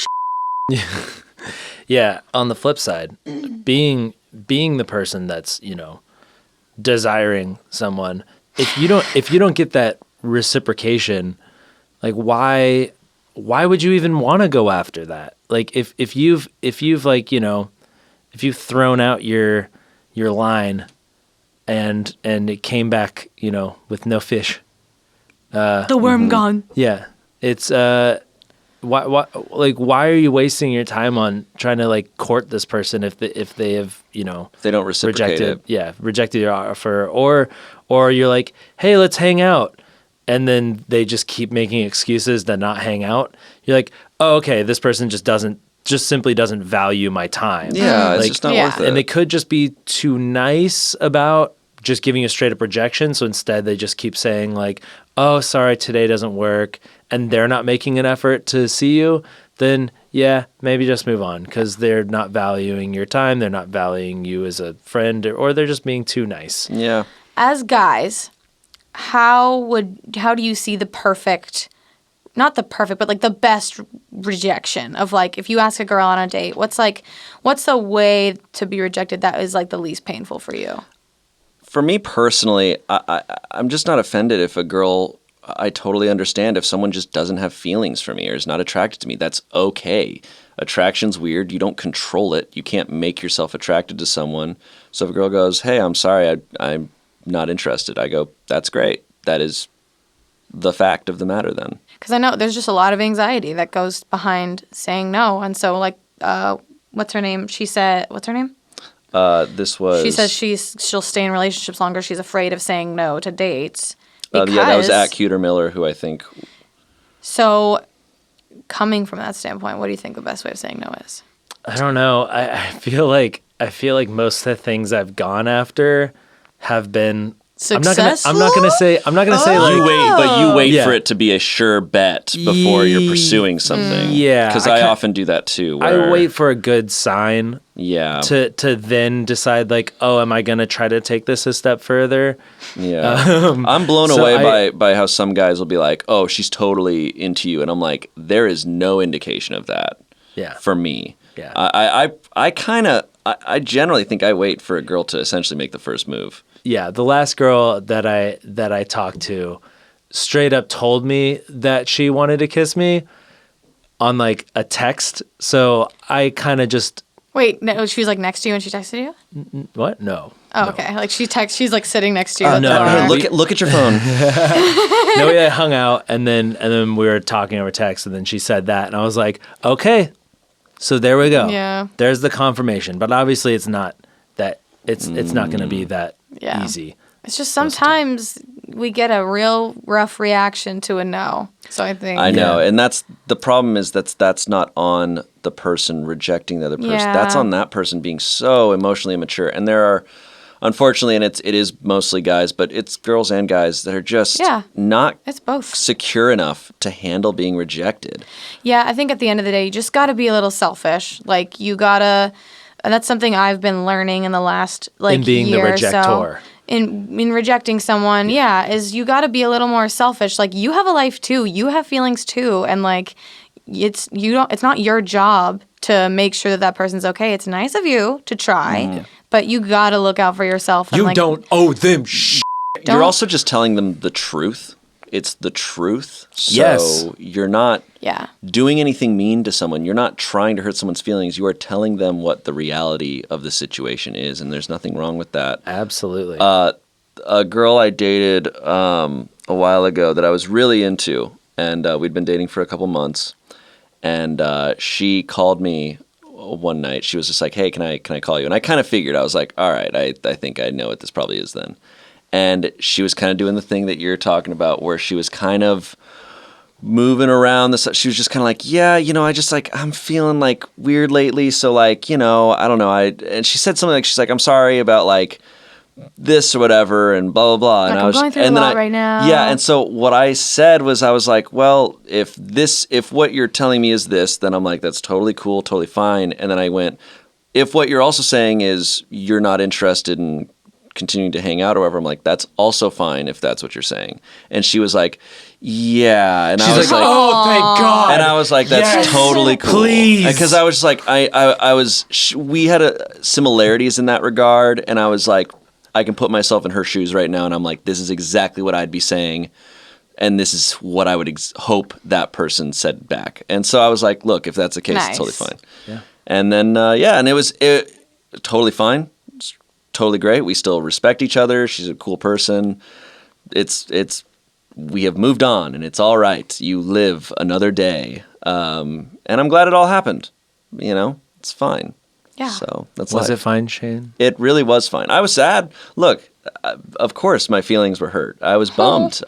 Yeah. On the flip side, being the person that's, desiring someone, if you don't get that reciprocation, like, why would you even want to go after that? Like, if you've like, if you've thrown out your line and it came back, with no fish. The worm gone. Yeah, it's why are you wasting your time on trying to like court this person if they have they don't reciprocate rejected your offer, or you're like, hey, let's hang out, and then they just keep making excuses to not hang out. You're like, oh, okay, this person just simply doesn't value my time. Yeah, it's just not worth it. And they could just be too nice about just giving a straight up rejection. So instead they just keep saying like, oh, sorry, today doesn't work. And they're not making an effort to see you. Then yeah, maybe just move on because they're not valuing your time. They're not valuing you as a friend, or they're just being too nice. Yeah. As guys, how do you see the perfect, not the perfect, but like the best rejection of like, if you ask a girl on a date, what's the way to be rejected that is like the least painful for you? For me personally, I'm just not offended if a girl, I totally understand if someone just doesn't have feelings for me or is not attracted to me. That's okay. Attraction's weird. You don't control it. You can't make yourself attracted to someone. So if a girl goes, hey, I'm sorry, I'm not interested, I go, that's great. That is the fact of the matter then. Because I know there's just a lot of anxiety that goes behind saying no. And so like, what's her name? She said, what's her name? She says she'll stay in relationships longer. She's afraid of saying no to dates. Yeah, that was at Cuter Miller, who I think. So, coming from that standpoint, what do you think the best way of saying no is? I don't know. I feel like most of the things I've gone after have been successful. I'm not gonna say like you wait for it to be a sure bet before you're pursuing something. Yeah, because I often do that too. I wait for a good sign. Yeah. To then decide like, oh, am I gonna try to take this a step further? Yeah. I'm blown away by how some guys will be like, oh, she's totally into you, and I'm like, there is no indication of that. Yeah. For me. Yeah. I generally think I wait for a girl to essentially make the first move. Yeah, the last girl that I talked to straight up told me that she wanted to kiss me on like a text. So I kind of just wait. No, she was like next to you and she texted you. What? No. Oh, no. Okay. Like she's like sitting next to you. No. Hey, look at your phone. No, we hung out and then we were talking over text and then she said that and I was like, okay, so there we go. Yeah. There's the confirmation, but obviously it's not that. It's not going to be that easy. It's just sometimes we get a real rough reaction to a no. So I think I know, and that's the problem is that's not on the person rejecting the other person. Yeah. That's on that person being so emotionally immature. And there are, unfortunately, and it is mostly guys, but it's girls and guys that are just not it's both. secure enough to handle being rejected. Yeah, I think at the end of the day, you just got to be a little selfish. Like you gotta. And that's something I've been learning in the last in being year the rejector. Or so. In rejecting someone, is you got to be a little more selfish. Like you have a life too, you have feelings too, and like it's not your job to make sure that person's okay. It's nice of you to try, but you got to look out for yourself. And you don't owe them shit. You're also just telling them the truth. It's the truth. So yes. You're not doing anything mean to someone. You're not trying to hurt someone's feelings. You are telling them what the reality of the situation is, and there's nothing wrong with that. Absolutely. A girl I dated a while ago that I was really into, and we'd been dating for a couple months, and she called me one night. She was just like, hey, can I call you? And I kind of figured. I was like, all right, I think I know what this probably is then. And she was kind of doing the thing that you're talking about where she was kind of moving around. She was just kind of like, yeah, I just like, I'm feeling like weird lately. So like, I don't know. And she said something like, she's like, I'm sorry about like this or whatever and blah, blah, blah. Like, and I'm going through a lot right now. Yeah. And so what I said was, I was like, well, if what you're telling me is this, then I'm like, that's totally cool, totally fine. And then I went, if what you're also saying is you're not interested in continuing to hang out or whatever, I'm like, that's also fine if that's what you're saying. And she was like, yeah. And I was like, oh, thank God. And I was like, that's totally cool. Please. Because I was just like, we had similarities in that regard. And I was like, I can put myself in her shoes right now. And I'm like, this is exactly what I'd be saying. And this is what I would hope that person said back. And so I was like, look, if that's the case, it's totally fine. Yeah. And then, and it was totally fine. totally great. We still respect each other. She's a cool person. We have moved on, and it's all right. You live another day. And I'm glad it all happened. It's fine. Yeah. So that's Was life. it fine, Shane? It really was fine. I was sad. Look, of course my feelings were hurt. I was bummed.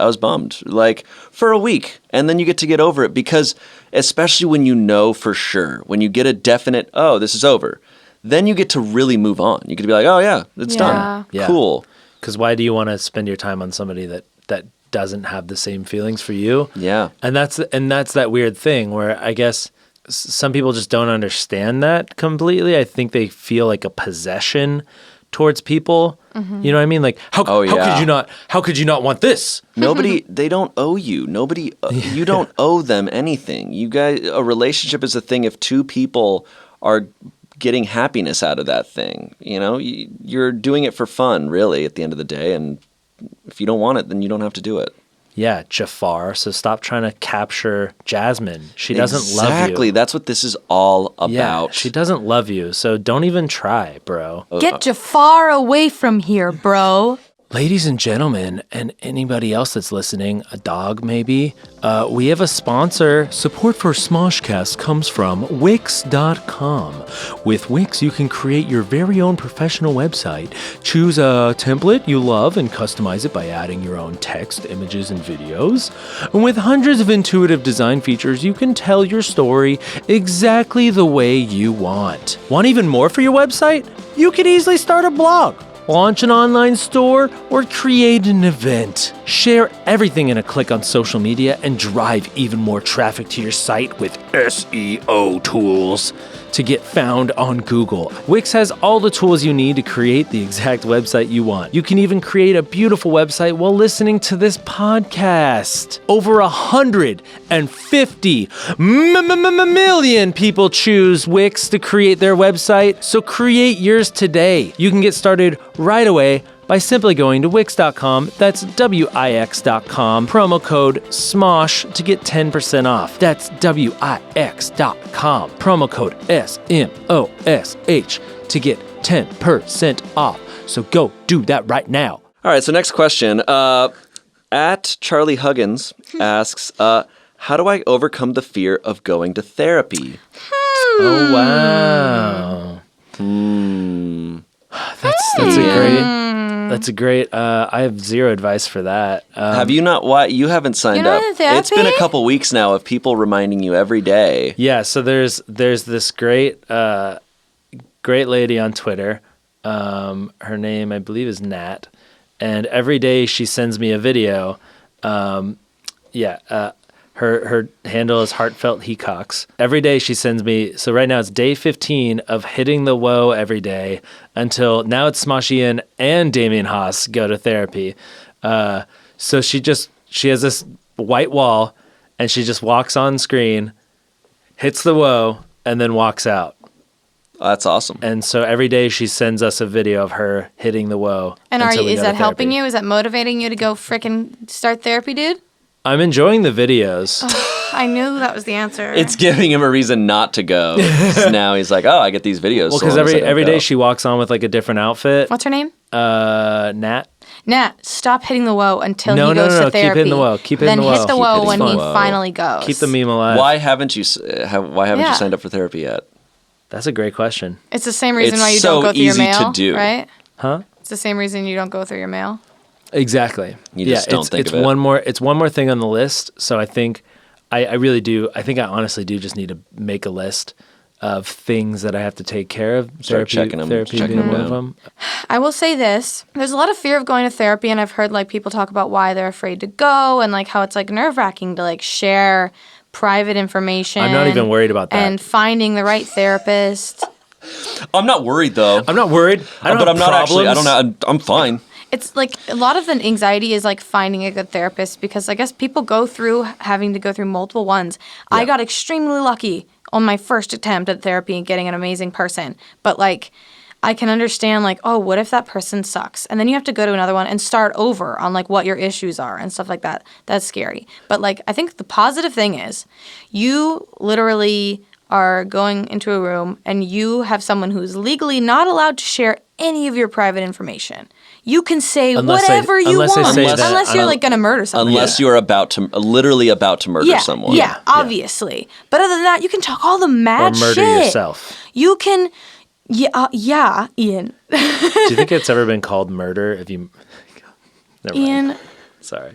Like for a week. And then you get over it because especially when you know for sure, when you get a definite, oh, this is over, then you get to really move on. You get to be like, oh yeah, it's done. Yeah. Cool. Because why do you want to spend your time on somebody that doesn't have the same feelings for you? Yeah. And that's that weird thing where I guess some people just don't understand that completely. I think they feel like a possession towards people. Mm-hmm. You know what I mean? Like, how could you not want this? Nobody, they don't owe you. Nobody, you don't owe them anything. You guys, a relationship is a thing if two people are getting happiness out of that thing. You're doing it for fun, really, at the end of the day. And if you don't want it, then you don't have to do it. Yeah, Jafar. So stop trying to capture Jasmine. She doesn't love you. Exactly. That's what this is all about. Yeah, she doesn't love you. So don't even try, bro. Get Jafar away from here, bro. Ladies and gentlemen, and anybody else that's listening, a dog maybe, we have a sponsor. Support for SmoshCast comes from Wix.com. With Wix, you can create your very own professional website. Choose a template you love and customize it by adding your own text, images, and videos. And with hundreds of intuitive design features, you can tell your story exactly the way you want. Want even more for your website? You could easily start a blog, launch an online store, or create an event. Share everything in a click on social media and drive even more traffic to your site with SEO tools to get found on Google. Wix has all the tools you need to create the exact website you want. You can even create a beautiful website while listening to this podcast. Over 150 million people choose Wix to create their website, so create yours today. You can get started right away by simply going to Wix.com, that's Wix.com, promo code SMOSH to get 10% off. That's Wix.com, promo code SMOSH to get 10% off. So go do that right now. All right, so next question. At Charlie Huggins asks, how do I overcome the fear of going to therapy? Oh, wow. That's a great, I have zero advice for that. Have you not, why, you haven't signed up. It's been a couple weeks now of people reminding you every day. Yeah, so there's this great lady on Twitter. Her name, I believe, is Nat. And every day she sends me a video. Her handle is Heartfelt Hecox. Every day she sends me, so right now it's day 15 of hitting the woah every day until now it's Smosh Ian and Damian Haas go to therapy. So she has this white wall and she just walks on screen, hits the woah, and then walks out. That's awesome. And so every day she sends us a video of her hitting the woah. And is that helping you? Is that motivating you to go frickin' start therapy, dude? I'm enjoying the videos. I knew that was the answer. It's giving him a reason not to go. Now he's like, oh, I get these videos. Well, because every day she walks on with like a different outfit. What's her name? Nat. Nat, stop hitting the woah until he goes to therapy. Keep hitting the woah. Then hit the woah when he finally goes. Keep the meme alive. Why haven't you signed up for therapy yet? That's a great question. It's the same reason why you don't go through your mail, to do. Right? Huh? It's the same reason you don't go through your mail. Exactly. You just don't think of it. It's one more thing on the list. So I think I really do. I think I honestly do just need to make a list of things that I have to take care of. Start checking them being one of them. I will say this. There's a lot of fear of going to therapy, and I've heard like people talk about why they're afraid to go and like how it's like nerve-wracking to like share private information. I'm not even worried about that. And finding the right therapist. I'm not worried though. I'm not worried. I'm fine. It's like a lot of the anxiety is like finding a good therapist because I guess people go through having to go through multiple ones. Yeah. I got extremely lucky on my first attempt at therapy and getting an amazing person. But like I can understand like, oh, what if that person sucks? And then you have to go to another one and start over on like what your issues are and stuff like that. That's scary. But like I think the positive thing is you literally are going into a room and you have someone who's legally not allowed to share any of your private information. You can say Unless whatever you want. that Unless you're like going to murder someone. Unless you're literally about to murder someone. Yeah, obviously. But other than that, you can talk all the mad or murder shit. yourself. You can, yeah, Ian. Do you think it's ever been called murder? If you, never Ian. mind. Sorry.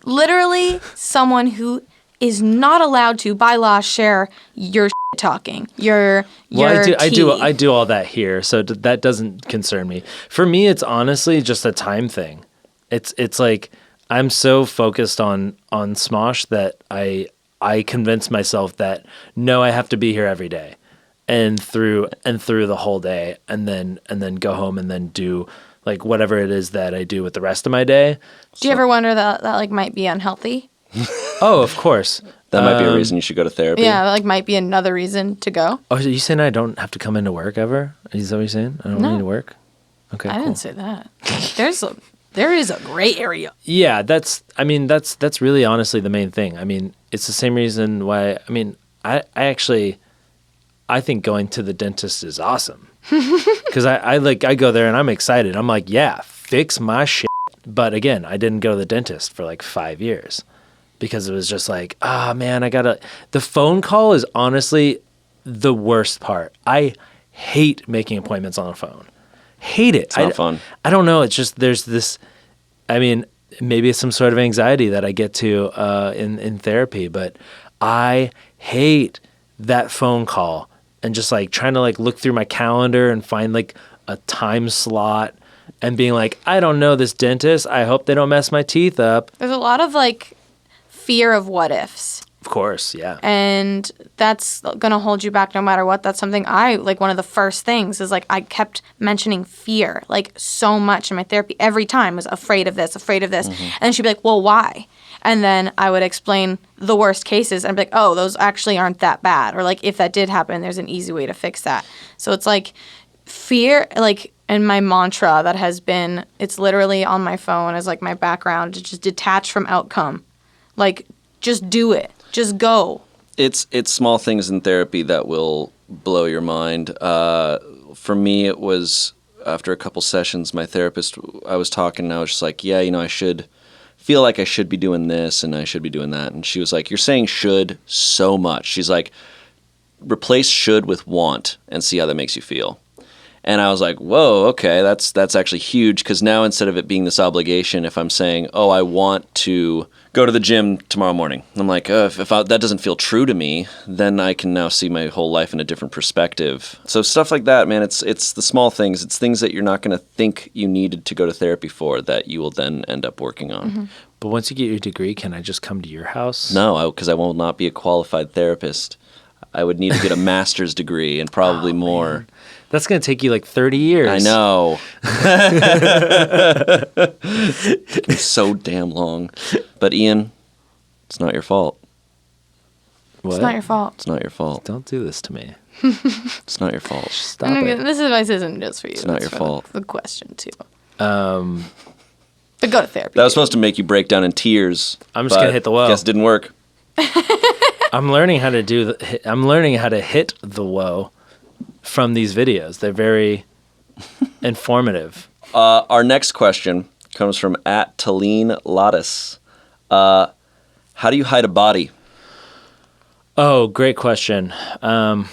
Literally, someone who is not allowed to, by law, share your talking. Your I tea. do all that here, so that doesn't concern me. For me, it's honestly just a time thing. It's like I'm so focused on Smosh that I convince myself that no, I have to be here every day, and through the whole day, and then go home and then do like whatever it is that I do with the rest of my day. Do you ever wonder that like might be unhealthy? Oh, of course. That might be a reason you should go to therapy. Yeah, that like might be another reason to go. Oh, are you saying I don't have to come into work ever? Is that what you're saying? I don't need to work? Okay, I cool. didn't say that. There is a gray area. Yeah, that's really honestly the main thing. I mean, it's the same reason why, I think going to the dentist is awesome. Because I go there and I'm excited. I'm like, yeah, fix my shit. But again, I didn't go to the dentist for like 5 years. Because it was just like, man, the phone call is honestly the worst part. I hate making appointments on the phone. Hate it. It's not fun. I don't know. It's just, there's this, maybe it's some sort of anxiety that I get to in therapy, but I hate that phone call and just like trying to like look through my calendar and find like a time slot and being like, I don't know this dentist. I hope they don't mess my teeth up. There's a lot of like fear of what ifs. Of course, yeah. And that's going to hold you back no matter what. That's something one of the first things is like I kept mentioning fear like so much in my therapy. Every time I was afraid of this. Mm-hmm. And then she'd be like, well, why? And then I would explain the worst cases and I'd be like, oh, those actually aren't that bad. Or like if that did happen, there's an easy way to fix that. So it's like fear, like, and my mantra that has been, it's literally on my phone as like my background, to just detach from outcome. Like, just do it. Just go. It's small things in therapy that will blow your mind. For me, it was after a couple sessions, my therapist, I was talking and I was just like, yeah, I should feel like I should be doing this and I should be doing that. And she was like, you're saying should so much. She's like, replace should with want and see how that makes you feel. And I was like, whoa, okay, that's actually huge, because now instead of it being this obligation, if I'm saying, oh, I want to go to the gym tomorrow morning, I'm like, if that doesn't feel true to me, then I can now see my whole life in a different perspective. So stuff like that, man, it's the small things. It's things that you're not going to think you needed to go to therapy for that you will then end up working on. Mm-hmm. But once you get your degree, can I just come to your house? No, because I will not be a qualified therapist. I would need to get a master's degree and probably more. Man. That's going to take you like 30 years. I know. It's so damn long. But Ian, it's not your fault. What? It's not your fault. It's not your fault. Don't do this to me. It's not your fault. Stop it. This advice isn't just for you. It's not your fault. The question, too. But go to therapy. That was supposed to make you break down in tears. I'm just going to hit the well. Guess it didn't work. I'm learning how to I'm learning how to hit the woah from these videos. They're very informative. Our next question comes from @Talene how do you hide a body? Oh, great question. I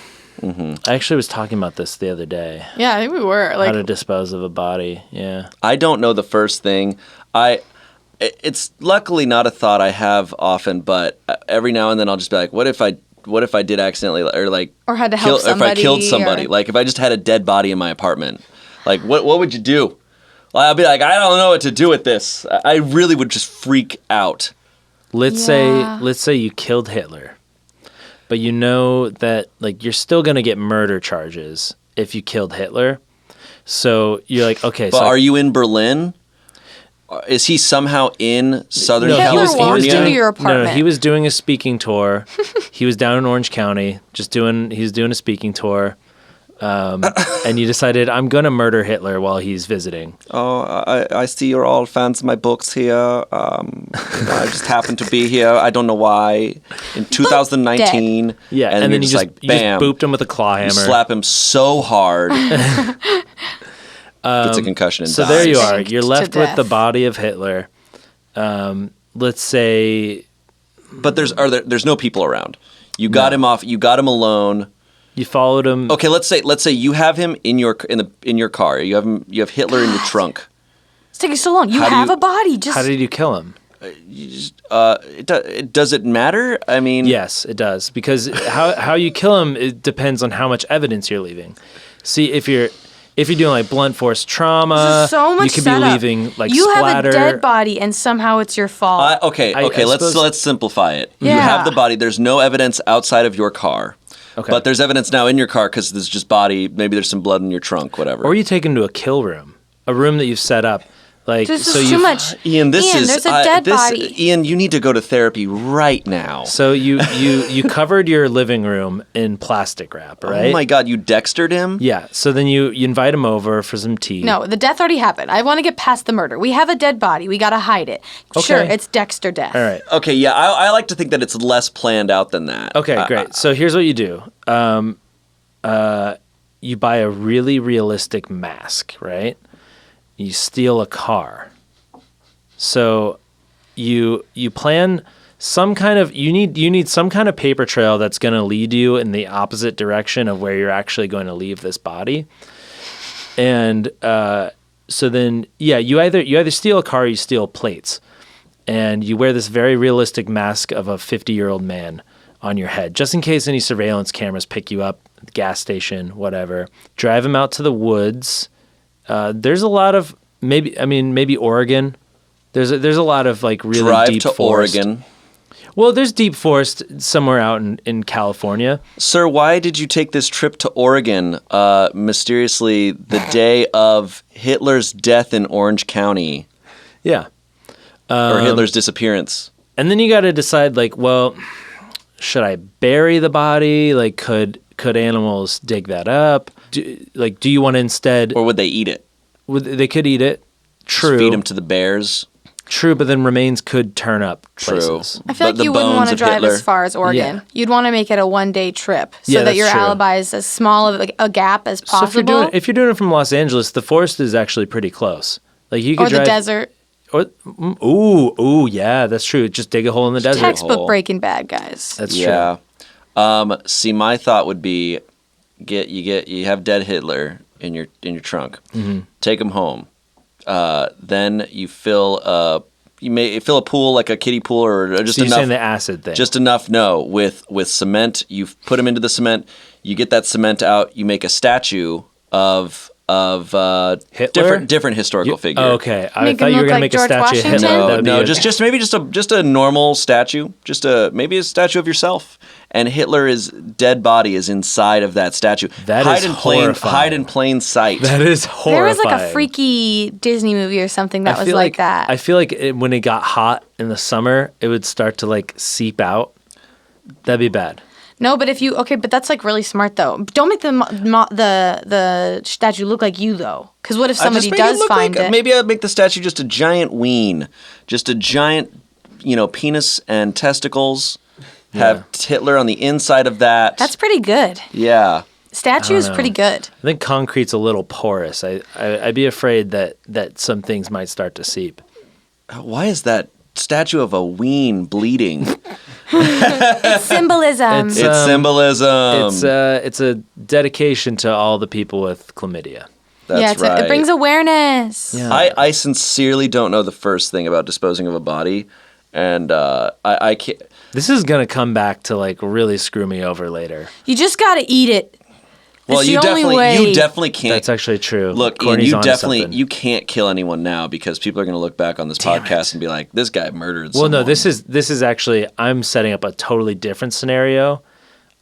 actually was talking about this the other day. Yeah, I think we were. How to dispose of a body. Yeah. I don't know the first thing. It's luckily not a thought I have often, but every now and then I'll just be like, what if I did accidentally or had to help somebody, if I killed somebody, or... like if I just had a dead body in my apartment, like what would you do? Well, I'll be like, I don't know what to do with this. I really would just freak out. Let's say you killed Hitler, but you know that like you're still gonna get murder charges if you killed Hitler. So you're like, okay. But are you in Berlin? Is he somehow in Southern California? Walked into your apartment. No, he was doing a speaking tour. He was down in Orange County, he was doing a speaking tour. And you decided, I'm going to murder Hitler while he's visiting. Oh, I see you're all fans of my books here. I just happened to be here. I don't know why. In 2019. Yeah, and then you just bam, booped him with a claw hammer. You slap him so hard. gets a concussion and So dies. there you are. Yanked You're to left with the death. body of Hitler. Let's say But there's no people around. You got him off. You got him alone. you followed him. Okay, let's say you have him in your car. You have Hitler in your trunk. It's taking so long. You How do have you- a body. Just How did you kill him? Does it matter? I mean, Yes, it does. Because how you kill him, it depends on how much evidence you're leaving. See, if you're doing like blunt force trauma, This is so much you could setup. be leaving like you splatter. have a dead body, and somehow it's your fault. okay. I suppose- Let's simplify it. You Yeah. have the body. There's no evidence outside of your car. Okay. But there's evidence now in your car because there's just body. Maybe there's some blood in your trunk. Whatever. Or you take him to a kill room, a room that you've set up. Like this so is you too much. Ian, this is there's a dead body. Ian, you need to go to therapy right now. So you covered your living room in plastic wrap, right? Oh my God, you Dextered him? Yeah. So then you invite him over for some tea. No, the death already happened. I want to get past the murder. We have a dead body. We got to hide it. Sure, Okay. it's Dexter death. All right. Okay, yeah, I like to think that it's less planned out than that. Okay, great. So here's what you do. You buy a really realistic mask, right? You steal a car. So you plan some kind of you need some kind of paper trail that's going to lead you in the opposite direction of where you're actually going to leave this body. And so then you either steal a car or you steal plates. And you wear this very realistic mask of a 50-year-old man on your head, just in case any surveillance cameras pick you up at the gas station, whatever. Drive him out to the woods. There's a lot of maybe Oregon. There's a lot of like really Drive deep to forest. Oregon. Well, there's deep forest somewhere out in California. Sir, why did you take this trip to Oregon mysteriously the day of Hitler's death in Orange County Yeah. or Hitler's disappearance? And then you got to decide, like, well, should I bury the body? Like, could animals dig that up? Do you want to instead? Or would they eat it? They could eat it. True. Just feed them to the bears? True, but then remains could turn up True. places. I feel But like the you wouldn't bones want to of drive Hitler- as far as Oregon. Yeah. You'd want to make it a one-day trip so Yeah, that that's your true. alibi is as small of a gap as So possible. if you're doing it from Los Angeles, the forest is actually pretty close. Like you could or drive. the desert. Ooh, yeah, that's true. Just dig a hole in the desert. Textbook hole. Breaking Bad, guys. That's Yeah. true. See, my thought would be, you have dead Hitler in your trunk. Mm-hmm. Take him home. Then you fill a pool, like a kiddie pool, or just So you're enough. saying the acid thing. Just enough, no, with cement. You put them into the cement. You get that cement out. You make a statue of Hitler? different historical figure. Oh, okay. I Make thought him you were look gonna like make a George statue of Hitler. Washington? That'd be No, a- just a normal statue. Maybe a statue of yourself. And Hitler's dead body is inside of that statue. That hide is in plain horrifying. hide in plain sight. That is There horrifying. was like a freaky Disney movie or something that I was feel like that. I feel like when it got hot in the summer, it would start to like seep out. That'd be bad. No, but but that's like really smart though. Don't make the statue look like you though, because what if somebody does find it? Maybe I'd make the statue just a giant ween, just a giant, penis and testicles. Have Hitler on the inside of that. That's pretty good. Yeah. Statue is pretty good. I think concrete's a little porous. I'd be afraid that some things might start to seep. Why is that statue of a ween bleeding? It's symbolism. It's- It's symbolism. It's a dedication to all the people with chlamydia. That's right. It brings awareness. Yeah. I sincerely don't know the first thing about disposing of a body, and I can't. This is gonna come back to like really screw me over later. You just gotta eat it. Well, It's you the only way. definitely can't. That's actually true. Look, Ian, Courtney's you onto definitely something. you can't kill anyone now because people are going to look back on this podcast and be like, "This guy murdered." Well, no, someone." this is actually I'm setting up a totally different scenario.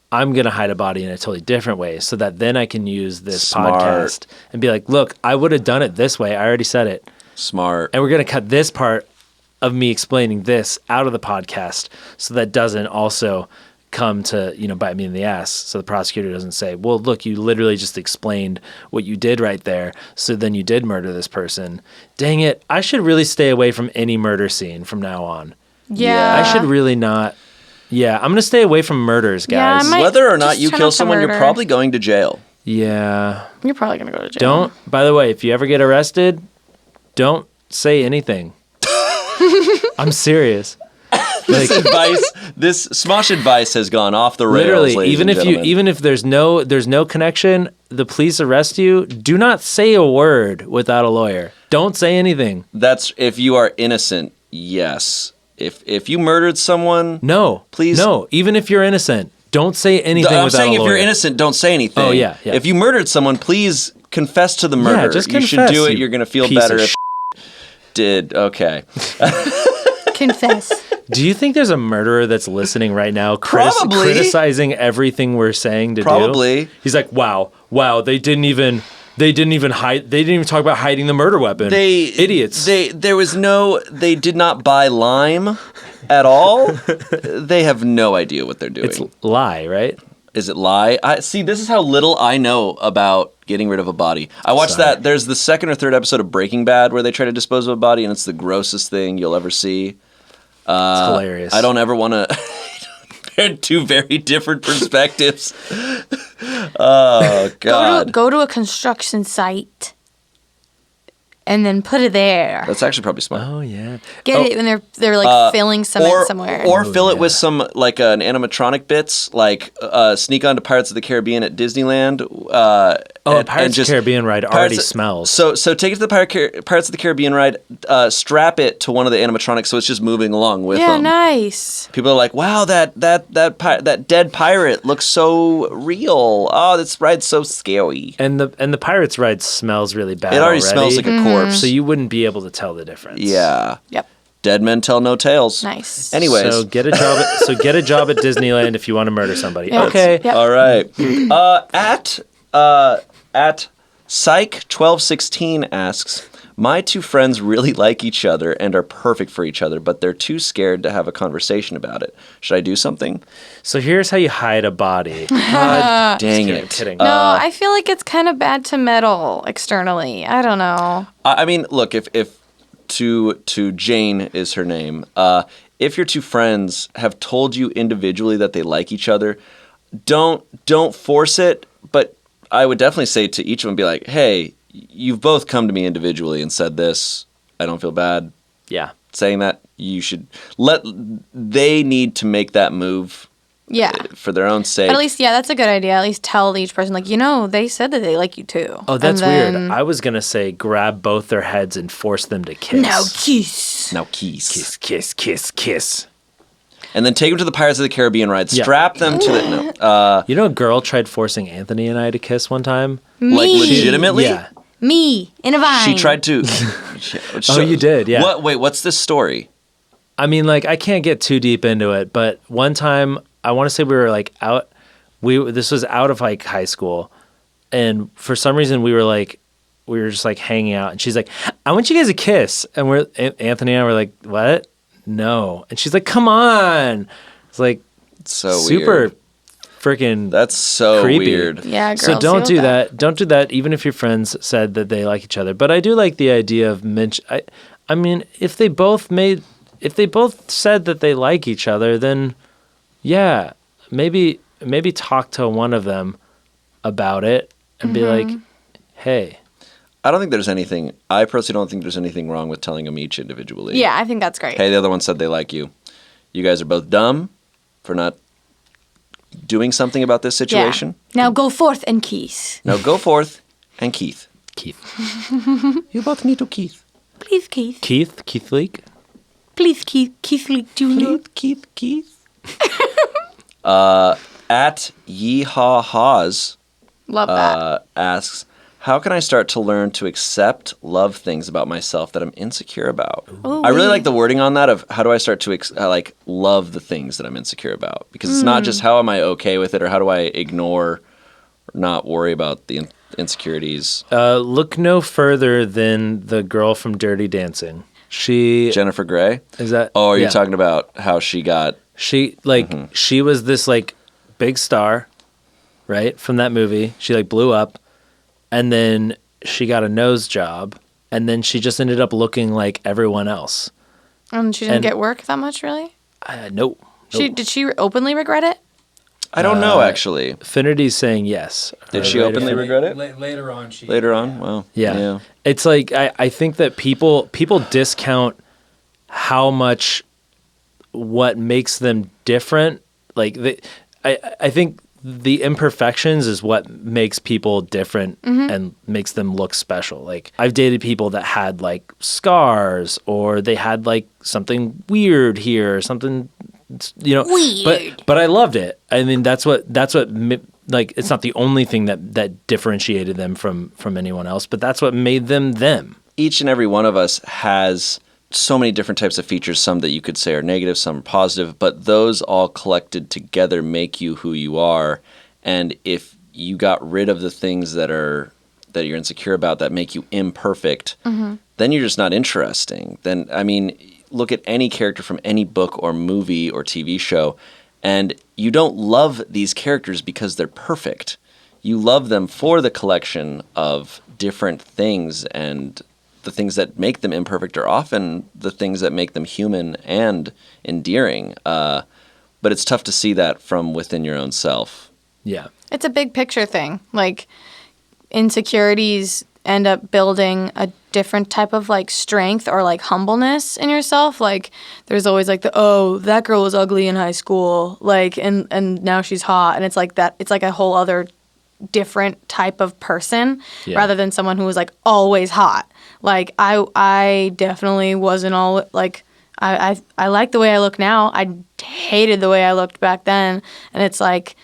I'm gonna hide a body in a totally different way so that then I can use this Smart. podcast and be like, look, I would have done it this way. I already said it. Smart. And we're going to cut this part of me explaining this out of the podcast so that doesn't also come to, bite me in the ass. So the prosecutor doesn't say, well, look, you literally just explained what you did right there. So then you did murder this person. Dang it. I should really stay away from any murder scene from now on. Yeah. I should really not. Yeah, I'm going to stay away from murders, Yeah, guys. I might Whether or not just you try kill not to someone, you're murder. probably going to jail. Yeah. You're probably going to go to jail. Don't, by the way, if you ever get arrested, don't say anything. I'm serious. This Smosh advice has gone off the rails. Literally, even if there's no connection, the police arrest you, do not say a word without a lawyer. Don't say anything. That's if you are innocent. Yes. If you murdered someone, please. No, even if you're innocent, don't say anything without a lawyer. I'm saying if you're innocent, don't say anything. Oh yeah. If you murdered someone, please confess to the murder. Yeah, just confess. You should do it. You're going to feel better if did. Okay. Confess. Do you think there's a murderer that's listening right now criticizing everything we're saying to do? Probably. He's like, wow, they didn't even talk about hiding the murder weapon. Idiots. They did not buy lime at all. They have no idea what they're doing. It's lie, right? Is it lie? See, this is how little I know about getting rid of a body. I watched that. There's the second or third episode of Breaking Bad where they try to dispose of a body, and it's the grossest thing you'll ever see. It's hilarious. I don't ever want to. They're two very different perspectives. Oh God! Go to a construction site, and then put it there. That's actually probably smart. Oh yeah. Get it when they're like filling cement somewhere, or fill it with some like an animatronic bits, like sneak onto Pirates of the Caribbean at Disneyland. Pirates of the Caribbean ride already smells. So take it to the Pirates of the Caribbean ride. Strap it to one of the animatronics, so it's just moving along with them. Yeah, nice. People are like, "Wow, that dead pirate looks so real. Oh, this ride's so scary." And the Pirates ride smells really bad. It already smells like a corpse, so you wouldn't be able to tell the difference. Yeah. Yep. Dead men tell no tales. Nice. Anyways, so get a job. Get a job at Disneyland if you want to murder somebody. Yeah. Okay. Yep. All right. At Psych1216 asks, my two friends really like each other and are perfect for each other, but they're too scared to have a conversation about it. Should I do something? So here's how you hide a body. God dang it. Kidding. No, I feel like it's kind of bad to meddle externally. I don't know. I mean, look, if to Jane is her name, if your two friends have told you individually that they like each other, don't force it, but I would definitely say to each of them, be like, hey, you've both come to me individually and said this. I don't feel bad. Yeah. Saying that, you should they need to make that move. Yeah. For their own sake. But at least, that's a good idea. At least tell each person, like, they said that they like you too. Oh, that's weird. I was going to say grab both their heads and force them to kiss. Now kiss. Kiss. Kiss. And then take them to the Pirates of the Caribbean ride. Strap them to the... No. You know a girl tried forcing Anthony and I to kiss one time? Me. Like legitimately? Yeah. Me. In a vine. She tried to... Oh, you did, yeah. What's this story? I mean, like, I can't get too deep into it, but one time, I want to say we were, like, out... This was out of, like, high school, and for some reason, we were just, like, hanging out, and she's like, I want you guys to kiss, and Anthony and I were like, what? No. And she's like, come on. It's like so super weird. Freaking that's so creepy. Weird. Yeah, girls so don't do that. that. Don't do that even if your friends said that they like each other. But I do like the idea of I mean, if they both said that they like each other, then yeah, maybe talk to one of them about it and be like, hey, I personally don't think there's anything wrong with telling them each individually. Yeah, I think that's great. Hey, the other one said they like you. You guys are both dumb for not doing something about this situation. Yeah. Now go forth and kiss. Now go forth and Keith. You both need to Keith. Please, Keith. Keith Leak? Please, Keith Leak Jr. Keith. At Yeehaw Love that. Asks, how can I start to learn to accept, love things about myself that I'm insecure about? Ooh, I really like the wording on that of how do I start to love the things that I'm insecure about? Because it's not just how am I okay with it or how do I ignore or not worry about the insecurities. Look no further than the girl from Dirty Dancing. Jennifer Grey? Is that? Oh, are you talking about how she got... She was this like big star, right? From that movie. She like blew up. And then she got a nose job, and then she just ended up looking like everyone else. And she didn't get work that much, really? Nope. Did she openly regret it? I don't know, actually. Affinity's saying yes. Did she openly regret it? Later on, she... Later on? Well, yeah. It's like, I think that people discount how much what makes them different. Like, I think the imperfections is what makes people different and makes them look special. Like, I've dated people that had, like, scars, or they had, like, something weird here, or something... weird. But I loved it. I mean, that's what like, it's not the only thing that differentiated them from anyone else, but that's what made them them. Each and every one of us has so many different types of features, some that you could say are negative, some are positive, but those all collected together make you who you are. And if you got rid of the things that you're insecure about, that make you imperfect, then you're just not interesting. Then, I mean, look at any character from any book or movie or TV show, and you don't love these characters because they're perfect. You love them for the collection of different things, and the things that make them imperfect are often the things that make them human and endearing. But it's tough to see that from within your own self. Yeah. It's a big picture thing. Like, insecurities end up building a different type of, like, strength or, like, humbleness in yourself. Like, there's always, like, that girl was ugly in high school, like, and now she's hot. And it's like that. It's like a whole other different type of person rather than someone who was, like, always hot. Like, I definitely wasn't all, like, I like the way I look now. I hated the way I looked back then. And it's like,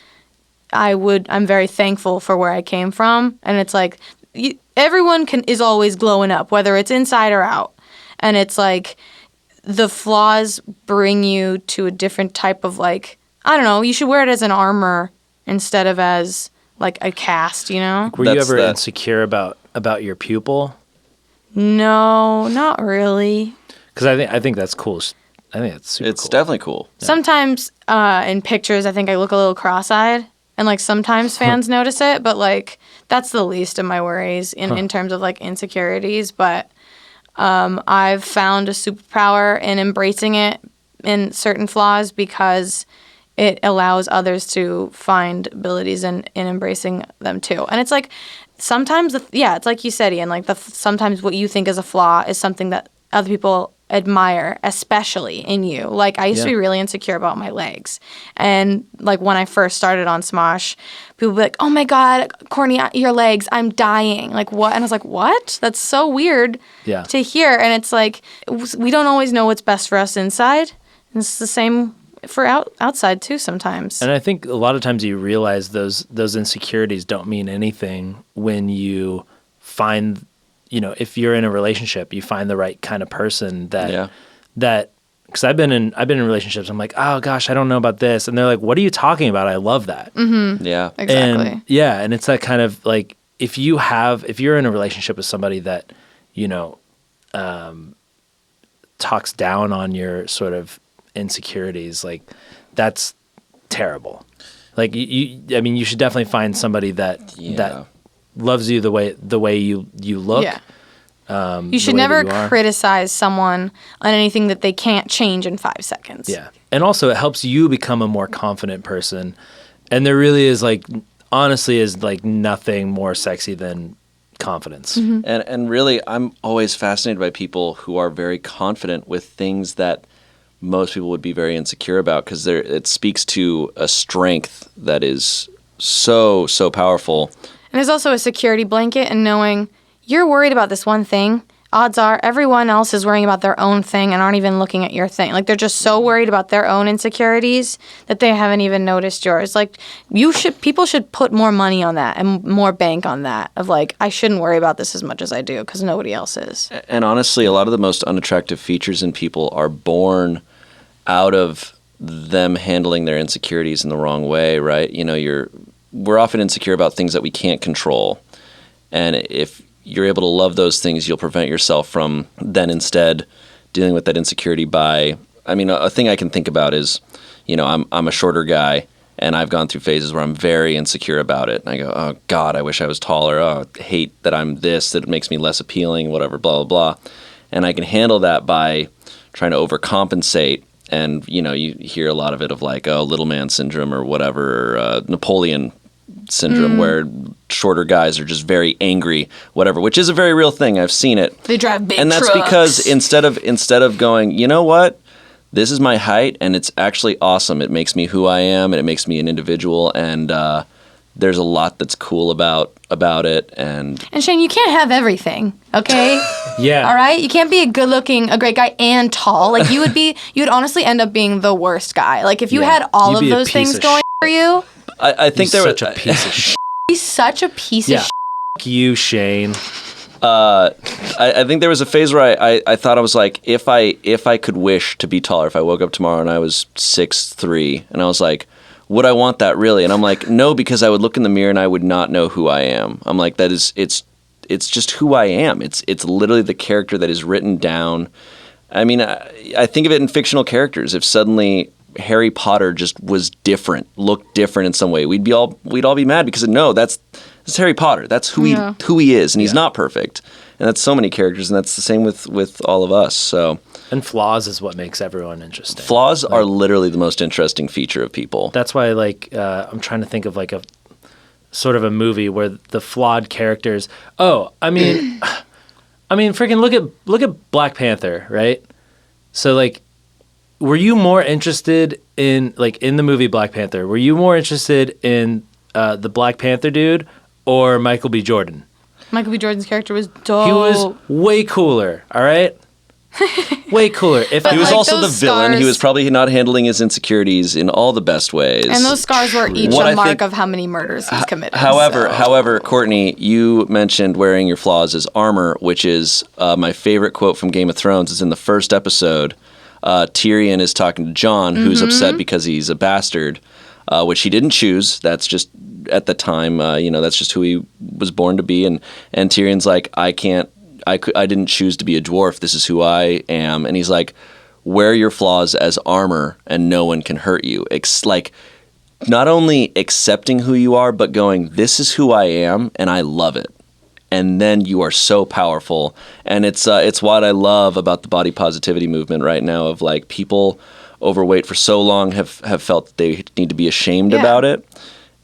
I'm very thankful for where I came from. And it's like, everyone is always glowing up, whether it's inside or out. And it's like, the flaws bring you to a different type of, like, I don't know, you should wear it as an armor instead of as, like, a cast, you know? Were you ever insecure about your pupil? No, not really. Because I think that's cool. I think it's super cool. It's definitely cool. Yeah. Sometimes in pictures, I think I look a little cross-eyed. And, like, sometimes fans notice it, but, like, that's the least of my worries in terms of, like, insecurities. But I've found a superpower in embracing it in certain flaws because it allows others to find abilities in embracing them, too. And it's, like, sometimes, it's like you said, Ian, like, sometimes what you think is a flaw is something that other people admire, especially in you. Like, I used to be really insecure about my legs. And, like, when I first started on Smosh, people would be like, oh my God, Courtney, your legs, I'm dying. Like, what? And I was like, what? That's so weird to hear. And it's like, we don't always know what's best for us inside. And it's the same for outside too sometimes. And I think a lot of times you realize those insecurities don't mean anything when you find, you know, if you're in a relationship, you find the right kind of person that because I've been in relationships, I'm like, oh gosh, I don't know about this, and they're like, what are you talking about? I love that. Mm-hmm. Yeah, exactly. And it's that kind of like, if you're in a relationship with somebody that, you know, talks down on your sort of insecurities, like, that's terrible. Like, you should definitely find somebody that loves you the way you look. Yeah. You should never criticize someone on anything that they can't change in 5 seconds. Yeah. And also it helps you become a more confident person. And there really is, like, honestly is, like, nothing more sexy than confidence. Mm-hmm. And really, I'm always fascinated by people who are very confident with things that most people would be very insecure about, because it speaks to a strength that is so, so powerful. And there's also a security blanket in knowing you're worried about this one thing. Odds are everyone else is worrying about their own thing and aren't even looking at your thing. Like, they're just so worried about their own insecurities that they haven't even noticed yours. Like, people should put more money on that and more bank on that of, like, I shouldn't worry about this as much as I do because nobody else is. And honestly, a lot of the most unattractive features in people are born out of them handling their insecurities in the wrong way, right? You know, we're often insecure about things that we can't control. And if you're able to love those things, you'll prevent yourself from then instead dealing with that insecurity by, I mean, a thing I can think about is, you know, I'm a shorter guy and I've gone through phases where I'm very insecure about it. And I go, oh God, I wish I was taller. Oh, I hate that I'm this, that it makes me less appealing, whatever, blah, blah, blah. And I can handle that by trying to overcompensate and you hear a lot of it of like, oh, little man syndrome or whatever, Napoleon syndrome, where shorter guys are just very angry, whatever, which is a very real thing. I've seen it. They drive big and that's trucks. because instead of going, you know what, this is my height and it's actually awesome. It makes me who I am and it makes me an individual, and there's a lot that's cool about it. And Shane, you can't have everything, okay? Yeah. All right? You can't be a great guy and tall. Like, you'd honestly end up being the worst guy. Like, if you had all of those things going for you. I think there was such a piece of shit. He's such a piece of shit. Fuck you, Shane. I think there was a phase where I thought, I was like, if I could wish to be taller, if I woke up tomorrow and I was 6'3", and I was like, would I want that really? And I'm like, no, because I would look in the mirror and I would not know who I am. I'm like, it's just who I am. It's literally the character that is written down. I mean, I think of it in fictional characters. If suddenly Harry Potter just was different, looked different in some way, we'd all be mad because that's Harry Potter. That's who he is, and he's not perfect. And that's so many characters, and that's the same with all of us. So, and flaws is what makes everyone interesting. Flaws are literally the most interesting feature of people. That's why, I'm trying to think of like a sort of a movie where the flawed characters. Oh, I mean, freaking look at Black Panther, right? So like, were you more interested in the movie Black Panther? Were you more interested in the Black Panther dude or Michael B. Jordan? Michael B. Jordan's character was dope. He was way cooler, all right? Way cooler. He was also the villain. He was probably not handling his insecurities in all the best ways. And those scars were each a mark of how many murders he's committed. However, Courtney, you mentioned wearing your flaws as armor, which is my favorite quote from Game of Thrones. It's in the first episode. Tyrion is talking to Jon, who's upset because he's a bastard, which he didn't choose. That's just at the time, that's just who he was born to be. And Tyrion's like, I didn't choose to be a dwarf. This is who I am. And he's like, wear your flaws as armor and no one can hurt you. Not only accepting who you are, but going, this is who I am and I love it. And then you are so powerful. And it's what I love about the body positivity movement right now, of like, people overweight for so long have felt they need to be ashamed about it.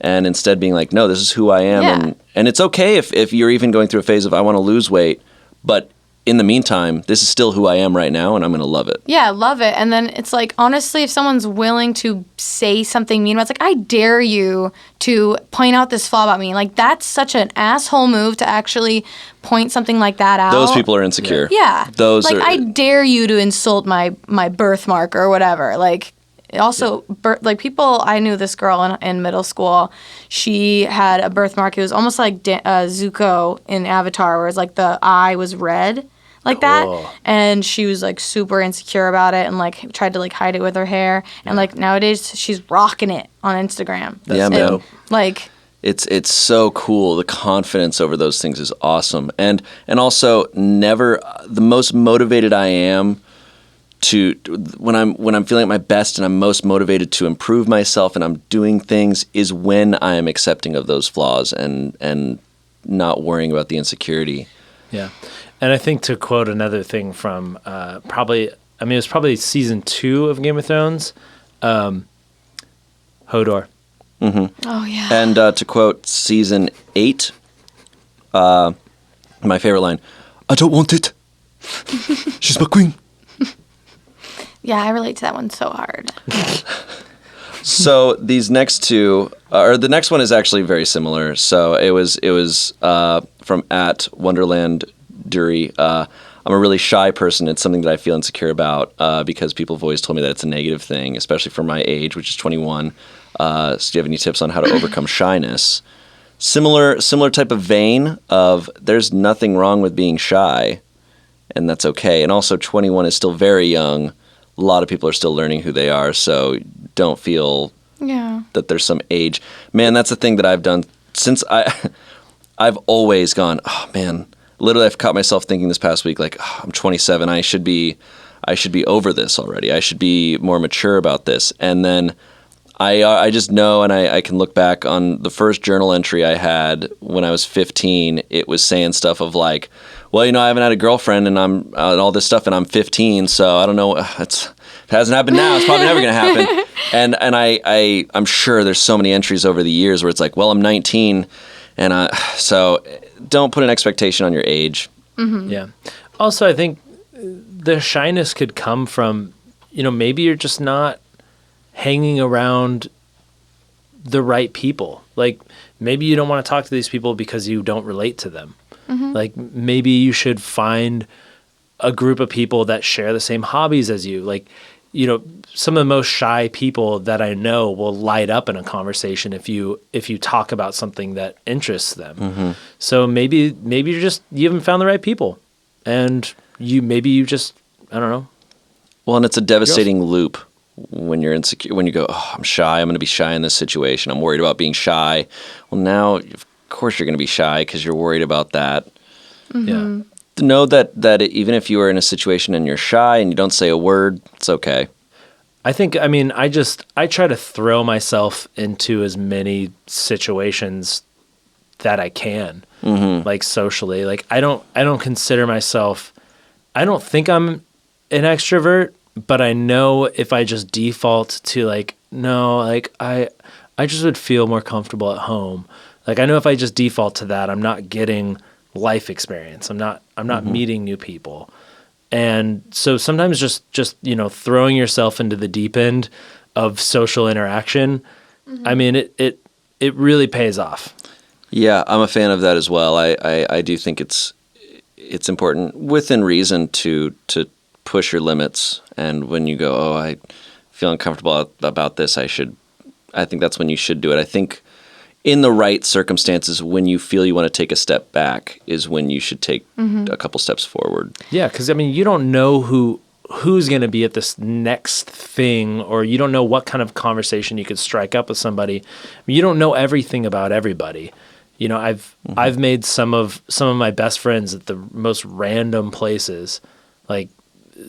And instead being like, no, this is who I am. Yeah. And it's okay if you're even going through a phase of, I want to lose weight, but in the meantime, this is still who I am right now, and I'm going to love it. Yeah, love it. And then it's like, honestly, if someone's willing to say something mean, it's like, I dare you to point out this flaw about me. Like, that's such an asshole move to actually point something like that out. Those people are insecure. Yeah. I dare you to insult my birthmark or whatever. Like, also, people, I knew this girl in middle school. She had a birthmark. It was almost like Zuko in Avatar, where it's like the eye was red, like that. And she was like super insecure about it and like tried to like hide it with her hair. And like nowadays, she's rocking it on Instagram. Man. Like, it's so cool. The confidence over those things is awesome. And also, never the most motivated I am when I'm feeling at my best and I'm most motivated to improve myself and I'm doing things is when I am accepting of those flaws and not worrying about the insecurity. Yeah. And I think, to quote another thing from it was probably season 2 of Game of Thrones, Hodor. Mm-hmm. Oh, yeah. And to quote season 8, my favorite line, I don't want it. She's my queen. Yeah, I relate to that one so hard. So these next two, or the next one is actually very similar. So it was from @WonderlandDury. I'm a really shy person. It's something that I feel insecure about because people have always told me that it's a negative thing, especially for my age, which is 21. So do you have any tips on how to overcome shyness? Similar type of vein of there's nothing wrong with being shy, and that's okay. And also 21 is still very young. A lot of people are still learning who they are, so don't feel that there's some age. Man, that's the thing that I've done since I've always gone, oh man, literally I've caught myself thinking this past week, like, oh, I'm 27, I should be over this already. I should be more mature about this. And then I just know, and I can look back on the first journal entry I had when I was 15. It was saying stuff of like, well, I haven't had a girlfriend and I'm all this stuff, and I'm 15, so I don't know. It If it hasn't happened now, it's probably never going to happen. And I'm sure there's so many entries over the years where it's like, well, I'm 19, and so don't put an expectation on your age. Mm-hmm. Yeah. Also, I think the shyness could come from, maybe you're just not hanging around the right people. Like, maybe you don't want to talk to these people because you don't relate to them. Mm-hmm. Like, maybe you should find a group of people that share the same hobbies as you. Like, some of the most shy people that I know will light up in a conversation if you talk about something that interests them. Mm-hmm. So maybe you haven't found the right people, and you just, I don't know. Well, and it's a devastating loop when you're insecure. When you go, oh, I'm shy. I'm going to be shy in this situation. I'm worried about being shy. Well, now of course you're going to be shy because you're worried about that. Mm-hmm. Yeah. To know that even if you are in a situation and you're shy and you don't say a word, it's okay. I try to throw myself into as many situations that I can, like socially. Like I don't consider myself, I don't think I'm an extrovert, but I know if I just default to like, no, like I just would feel more comfortable at home. Like I know if I just default to that, I'm not getting life experience. I'm not meeting new people. And so sometimes just throwing yourself into the deep end of social interaction, I mean it really pays off. Yeah, I'm a fan of that as well. I do think it's important within reason to push your limits, and when you go, oh, I feel uncomfortable about this, I think that's when you should do it. I think in the right circumstances, when you feel you want to take a step back is when you should take a couple steps forward. Yeah, because, I mean, you don't know who's going to be at this next thing, or you don't know what kind of conversation you could strike up with somebody. You don't know everything about everybody. I've made some of my best friends at the most random places, like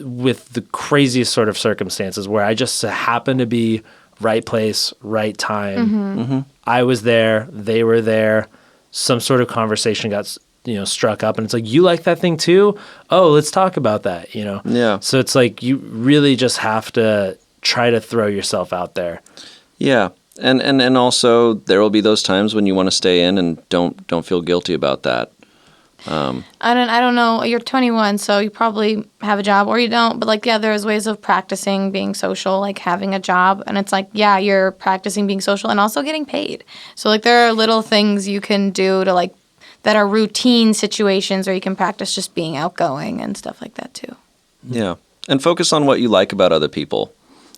with the craziest sort of circumstances where I just happen to be right place, right time. I was there, they were there, some sort of conversation got, struck up, and it's like, you like that thing too? Oh, let's talk about that, Yeah. So it's like, you really just have to try to throw yourself out there. Yeah. And also there will be those times when you want to stay in and don't feel guilty about that. I don't know. You're 21, so you probably have a job or you don't. But like, yeah, there's ways of practicing being social, like having a job. And it's like, yeah, you're practicing being social and also getting paid. So like, there are little things you can do to like, that are routine situations where you can practice just being outgoing and stuff like that too. Yeah. And focus on what you like about other people,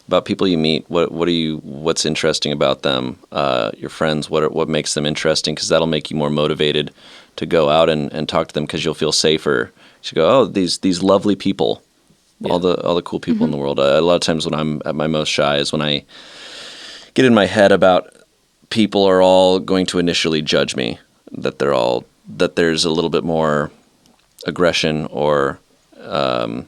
about people you meet. What's interesting about them, your friends, what makes them interesting, because that'll make you more motivated to go out and talk to them, because you'll feel safer. You go, oh, these lovely people, all the cool people in the world. A lot of times when I'm at my most shy is when I get in my head about people are all going to initially judge me, that there's a little bit more aggression, or I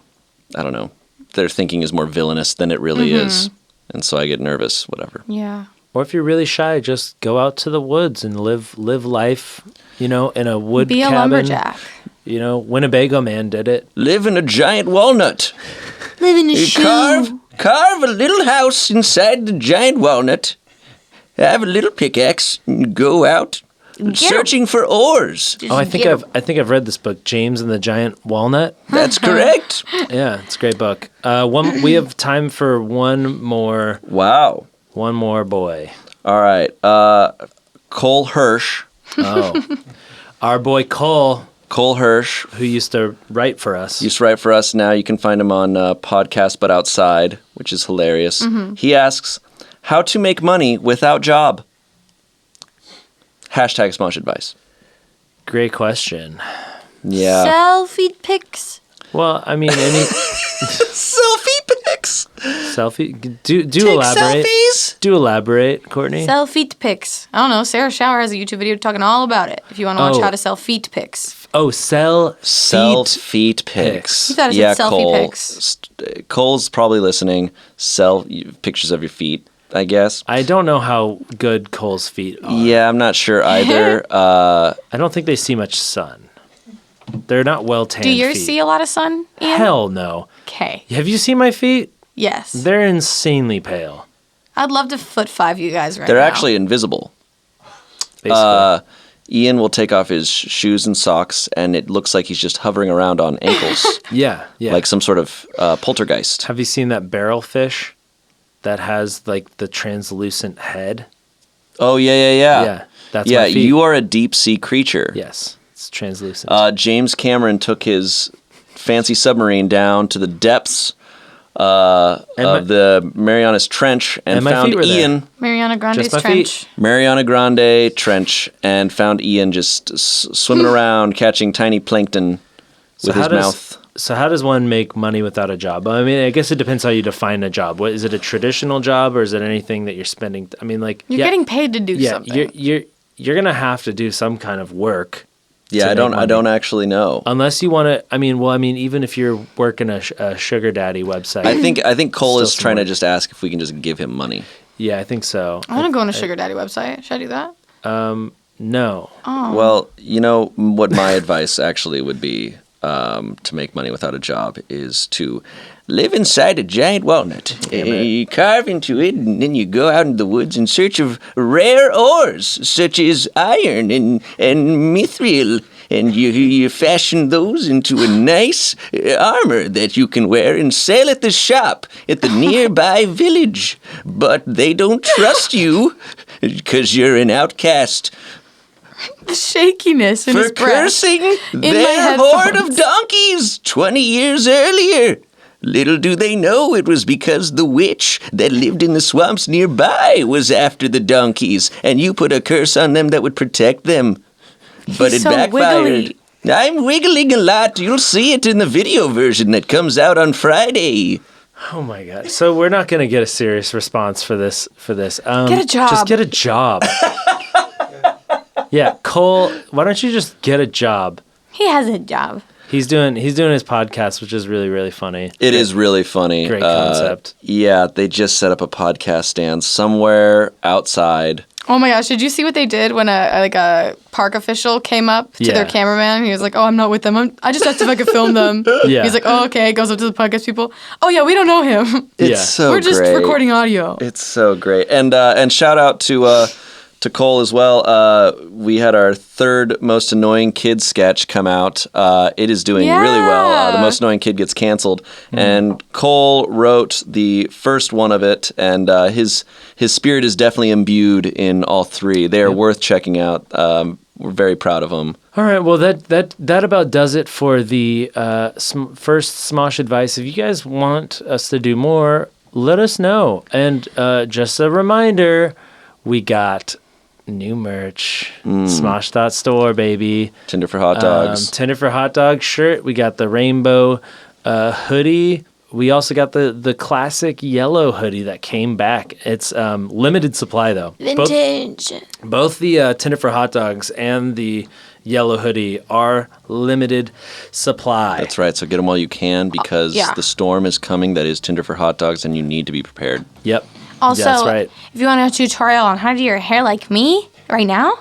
don't know, their thinking is more villainous than it really is, and so I get nervous. Whatever. Yeah. Or if you're really shy, just go out to the woods and live life, in a wood cabin. Be a lumberjack. Winnebago Man did it. Live in a giant walnut. Live in a shoe. Carve a little house inside the giant walnut. Have a little pickaxe and go out searching for ores. Oh, I think I've read this book, James and the Giant Walnut. That's correct. Yeah, it's a great book. We have time for one more. Wow. One more boy. All right. Cole Hirsch. Oh, our boy Cole. Cole Hirsch, who used to write for us. Now you can find him on Podcast But Outside, which is hilarious. He asks, how to make money without job? Hashtag Smosh advice. Great question. Yeah. Selfie pics. Well, I mean, Selfie pics. Selfie. Do Take elaborate. Selfies. Do elaborate, Courtney. Sell feet pics. I don't know. Sarah Shower has a YouTube video talking all about it. If you want to watch how to sell feet pics. Oh, sell feet pics. You thought it said selfie pics. Cole's probably listening. Sell pictures of your feet, I guess. I don't know how good Cole's feet are. Yeah, I'm not sure either. I don't think they see much sun. They're not well tanned. Do yours see a lot of sun, Ian? Hell no. Okay. Have you seen my feet? Yes. They're insanely pale. I'd love to foot 5 you guys right They're now. actually invisible. Basically. Ian will take off his shoes and socks, and it looks like he's just hovering around on ankles, Yeah. like some sort of poltergeist. Have you seen that barrel fish that has like the translucent head? Oh, yeah. Yeah, that's yeah, my feet. you are a deep sea creature. Yes, it's translucent. James Cameron took his fancy submarine down to the depths of the Marianas Trench and my found feet were there. Ian. Mariana Grande's Just my Trench. Mariana Grande Trench, and found Ian just swimming around catching tiny plankton with his mouth. So how does one make money without a job? I mean, I guess it depends how you define a job. What is it, a traditional job, or is it anything that you're spending? I mean, like You're getting paid to do something. You're gonna have to do some kind of work. Yeah, I don't actually know. Unless you want to. I mean, even if you're working a sugar daddy website. I think Cole is Still trying to smart. just ask if we can just give him money. Yeah, I think so. I want to go on a sugar daddy website. Should I do that? No. Oh. Well, you know what my advice actually would be to make money without a job is to live inside a giant walnut. You carve into it, and then you go out in the woods in search of rare ores such as iron and mithril. And you fashion those into a nice armor that you can wear and sell at the shop at the nearby village. But they don't trust you because you're an outcast The shakiness in for his breath. cursing my their horde headphones. of donkeys 20 years earlier. Little do they know it was because the witch that lived in the swamps nearby was after the donkeys, and you put a curse on them that would protect them. But He's it so backfired. wiggly. I'm wiggling a lot. You'll see it in the video version that comes out on Friday. Oh my god. So we're not gonna get a serious response for this. Get a job. Just get a job. Yeah, Cole. Why don't you just get a job? He has a job. He's doing his podcast, which is really, really funny. It is really funny. Great concept. Yeah, they just set up a podcast stand somewhere outside. Oh my gosh, did you see what they did when a park official came up to Yeah. their cameraman? He was like, "Oh, I'm not with them. I just asked if I could film them." Yeah. He's like, "Oh, okay." Goes up to the podcast people. "Oh yeah, we don't know him. It's Yeah. so We're just great. recording audio." It's so great. And shout out to Cole as well. We had our third most annoying kid sketch come out. It is doing really well. The Yeah. most annoying kid gets canceled. And Cole wrote the first one of it, and his spirit is definitely imbued in all three. They are worth checking out. We're very proud of them. All right. Well, that about does it for the first Smosh advice. If you guys want us to do more, let us know. And just a reminder, we got new merch. Smosh.store, baby. Tinder for hot dogs. Tinder for hot dog shirt. We got the rainbow hoodie. We also got the classic yellow hoodie that came back. It's limited supply though. Vintage. Both the Tinder for hot dogs and the yellow hoodie are limited supply. That's right. So get them while you can because yeah. the storm is coming that is Tinder for hot dogs, and you need to be prepared. Yep. Also, That's right. if you want a tutorial on how to do your hair like me right now,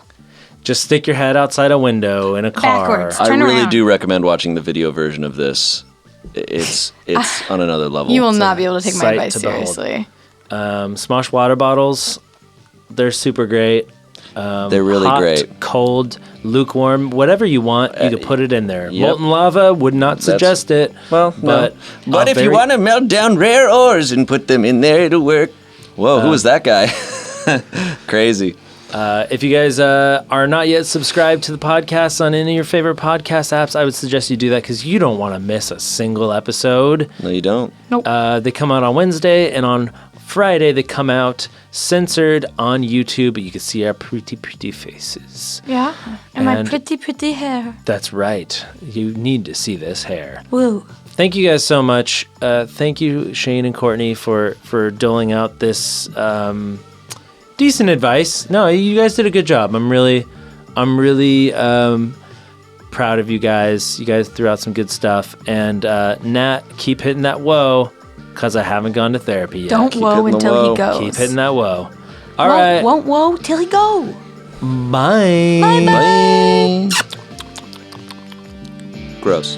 Just stick your head outside a window in a car. Backwards. I Turn really around. do recommend watching the video version of this. It's on another level. you will not be able to take my sight advice to behold. seriously. Smosh water bottles. They're super great. They're really Hot, great. cold, lukewarm, whatever you want, you can put it in there. yep. Molten lava, would not suggest it. Well, but But if you want to melt down rare ores and put them in there, it'll work. Whoa, who was that guy? Crazy. if you guys are not yet subscribed to the podcast on any of your favorite podcast apps, I would suggest you do that because you don't want to miss a single episode. No, you don't. They come out on Wednesday, and on Friday they come out censored on YouTube, but you can see our pretty, pretty faces. Yeah. And my And- pretty, pretty hair. That's right. You need to see this hair. Woo. Thank you guys so much. Thank you, Shane and Courtney, for doling out this decent advice. No, you guys did a good job. I'm really proud of you guys. You guys threw out some good stuff. And Nat, keep hitting that whoa, because I haven't gone to therapy yet. Don't whoa hitting the until whoa. he goes. Keep hitting that whoa. All right. Won't whoa till he go. Bye. Bye-bye. Gross.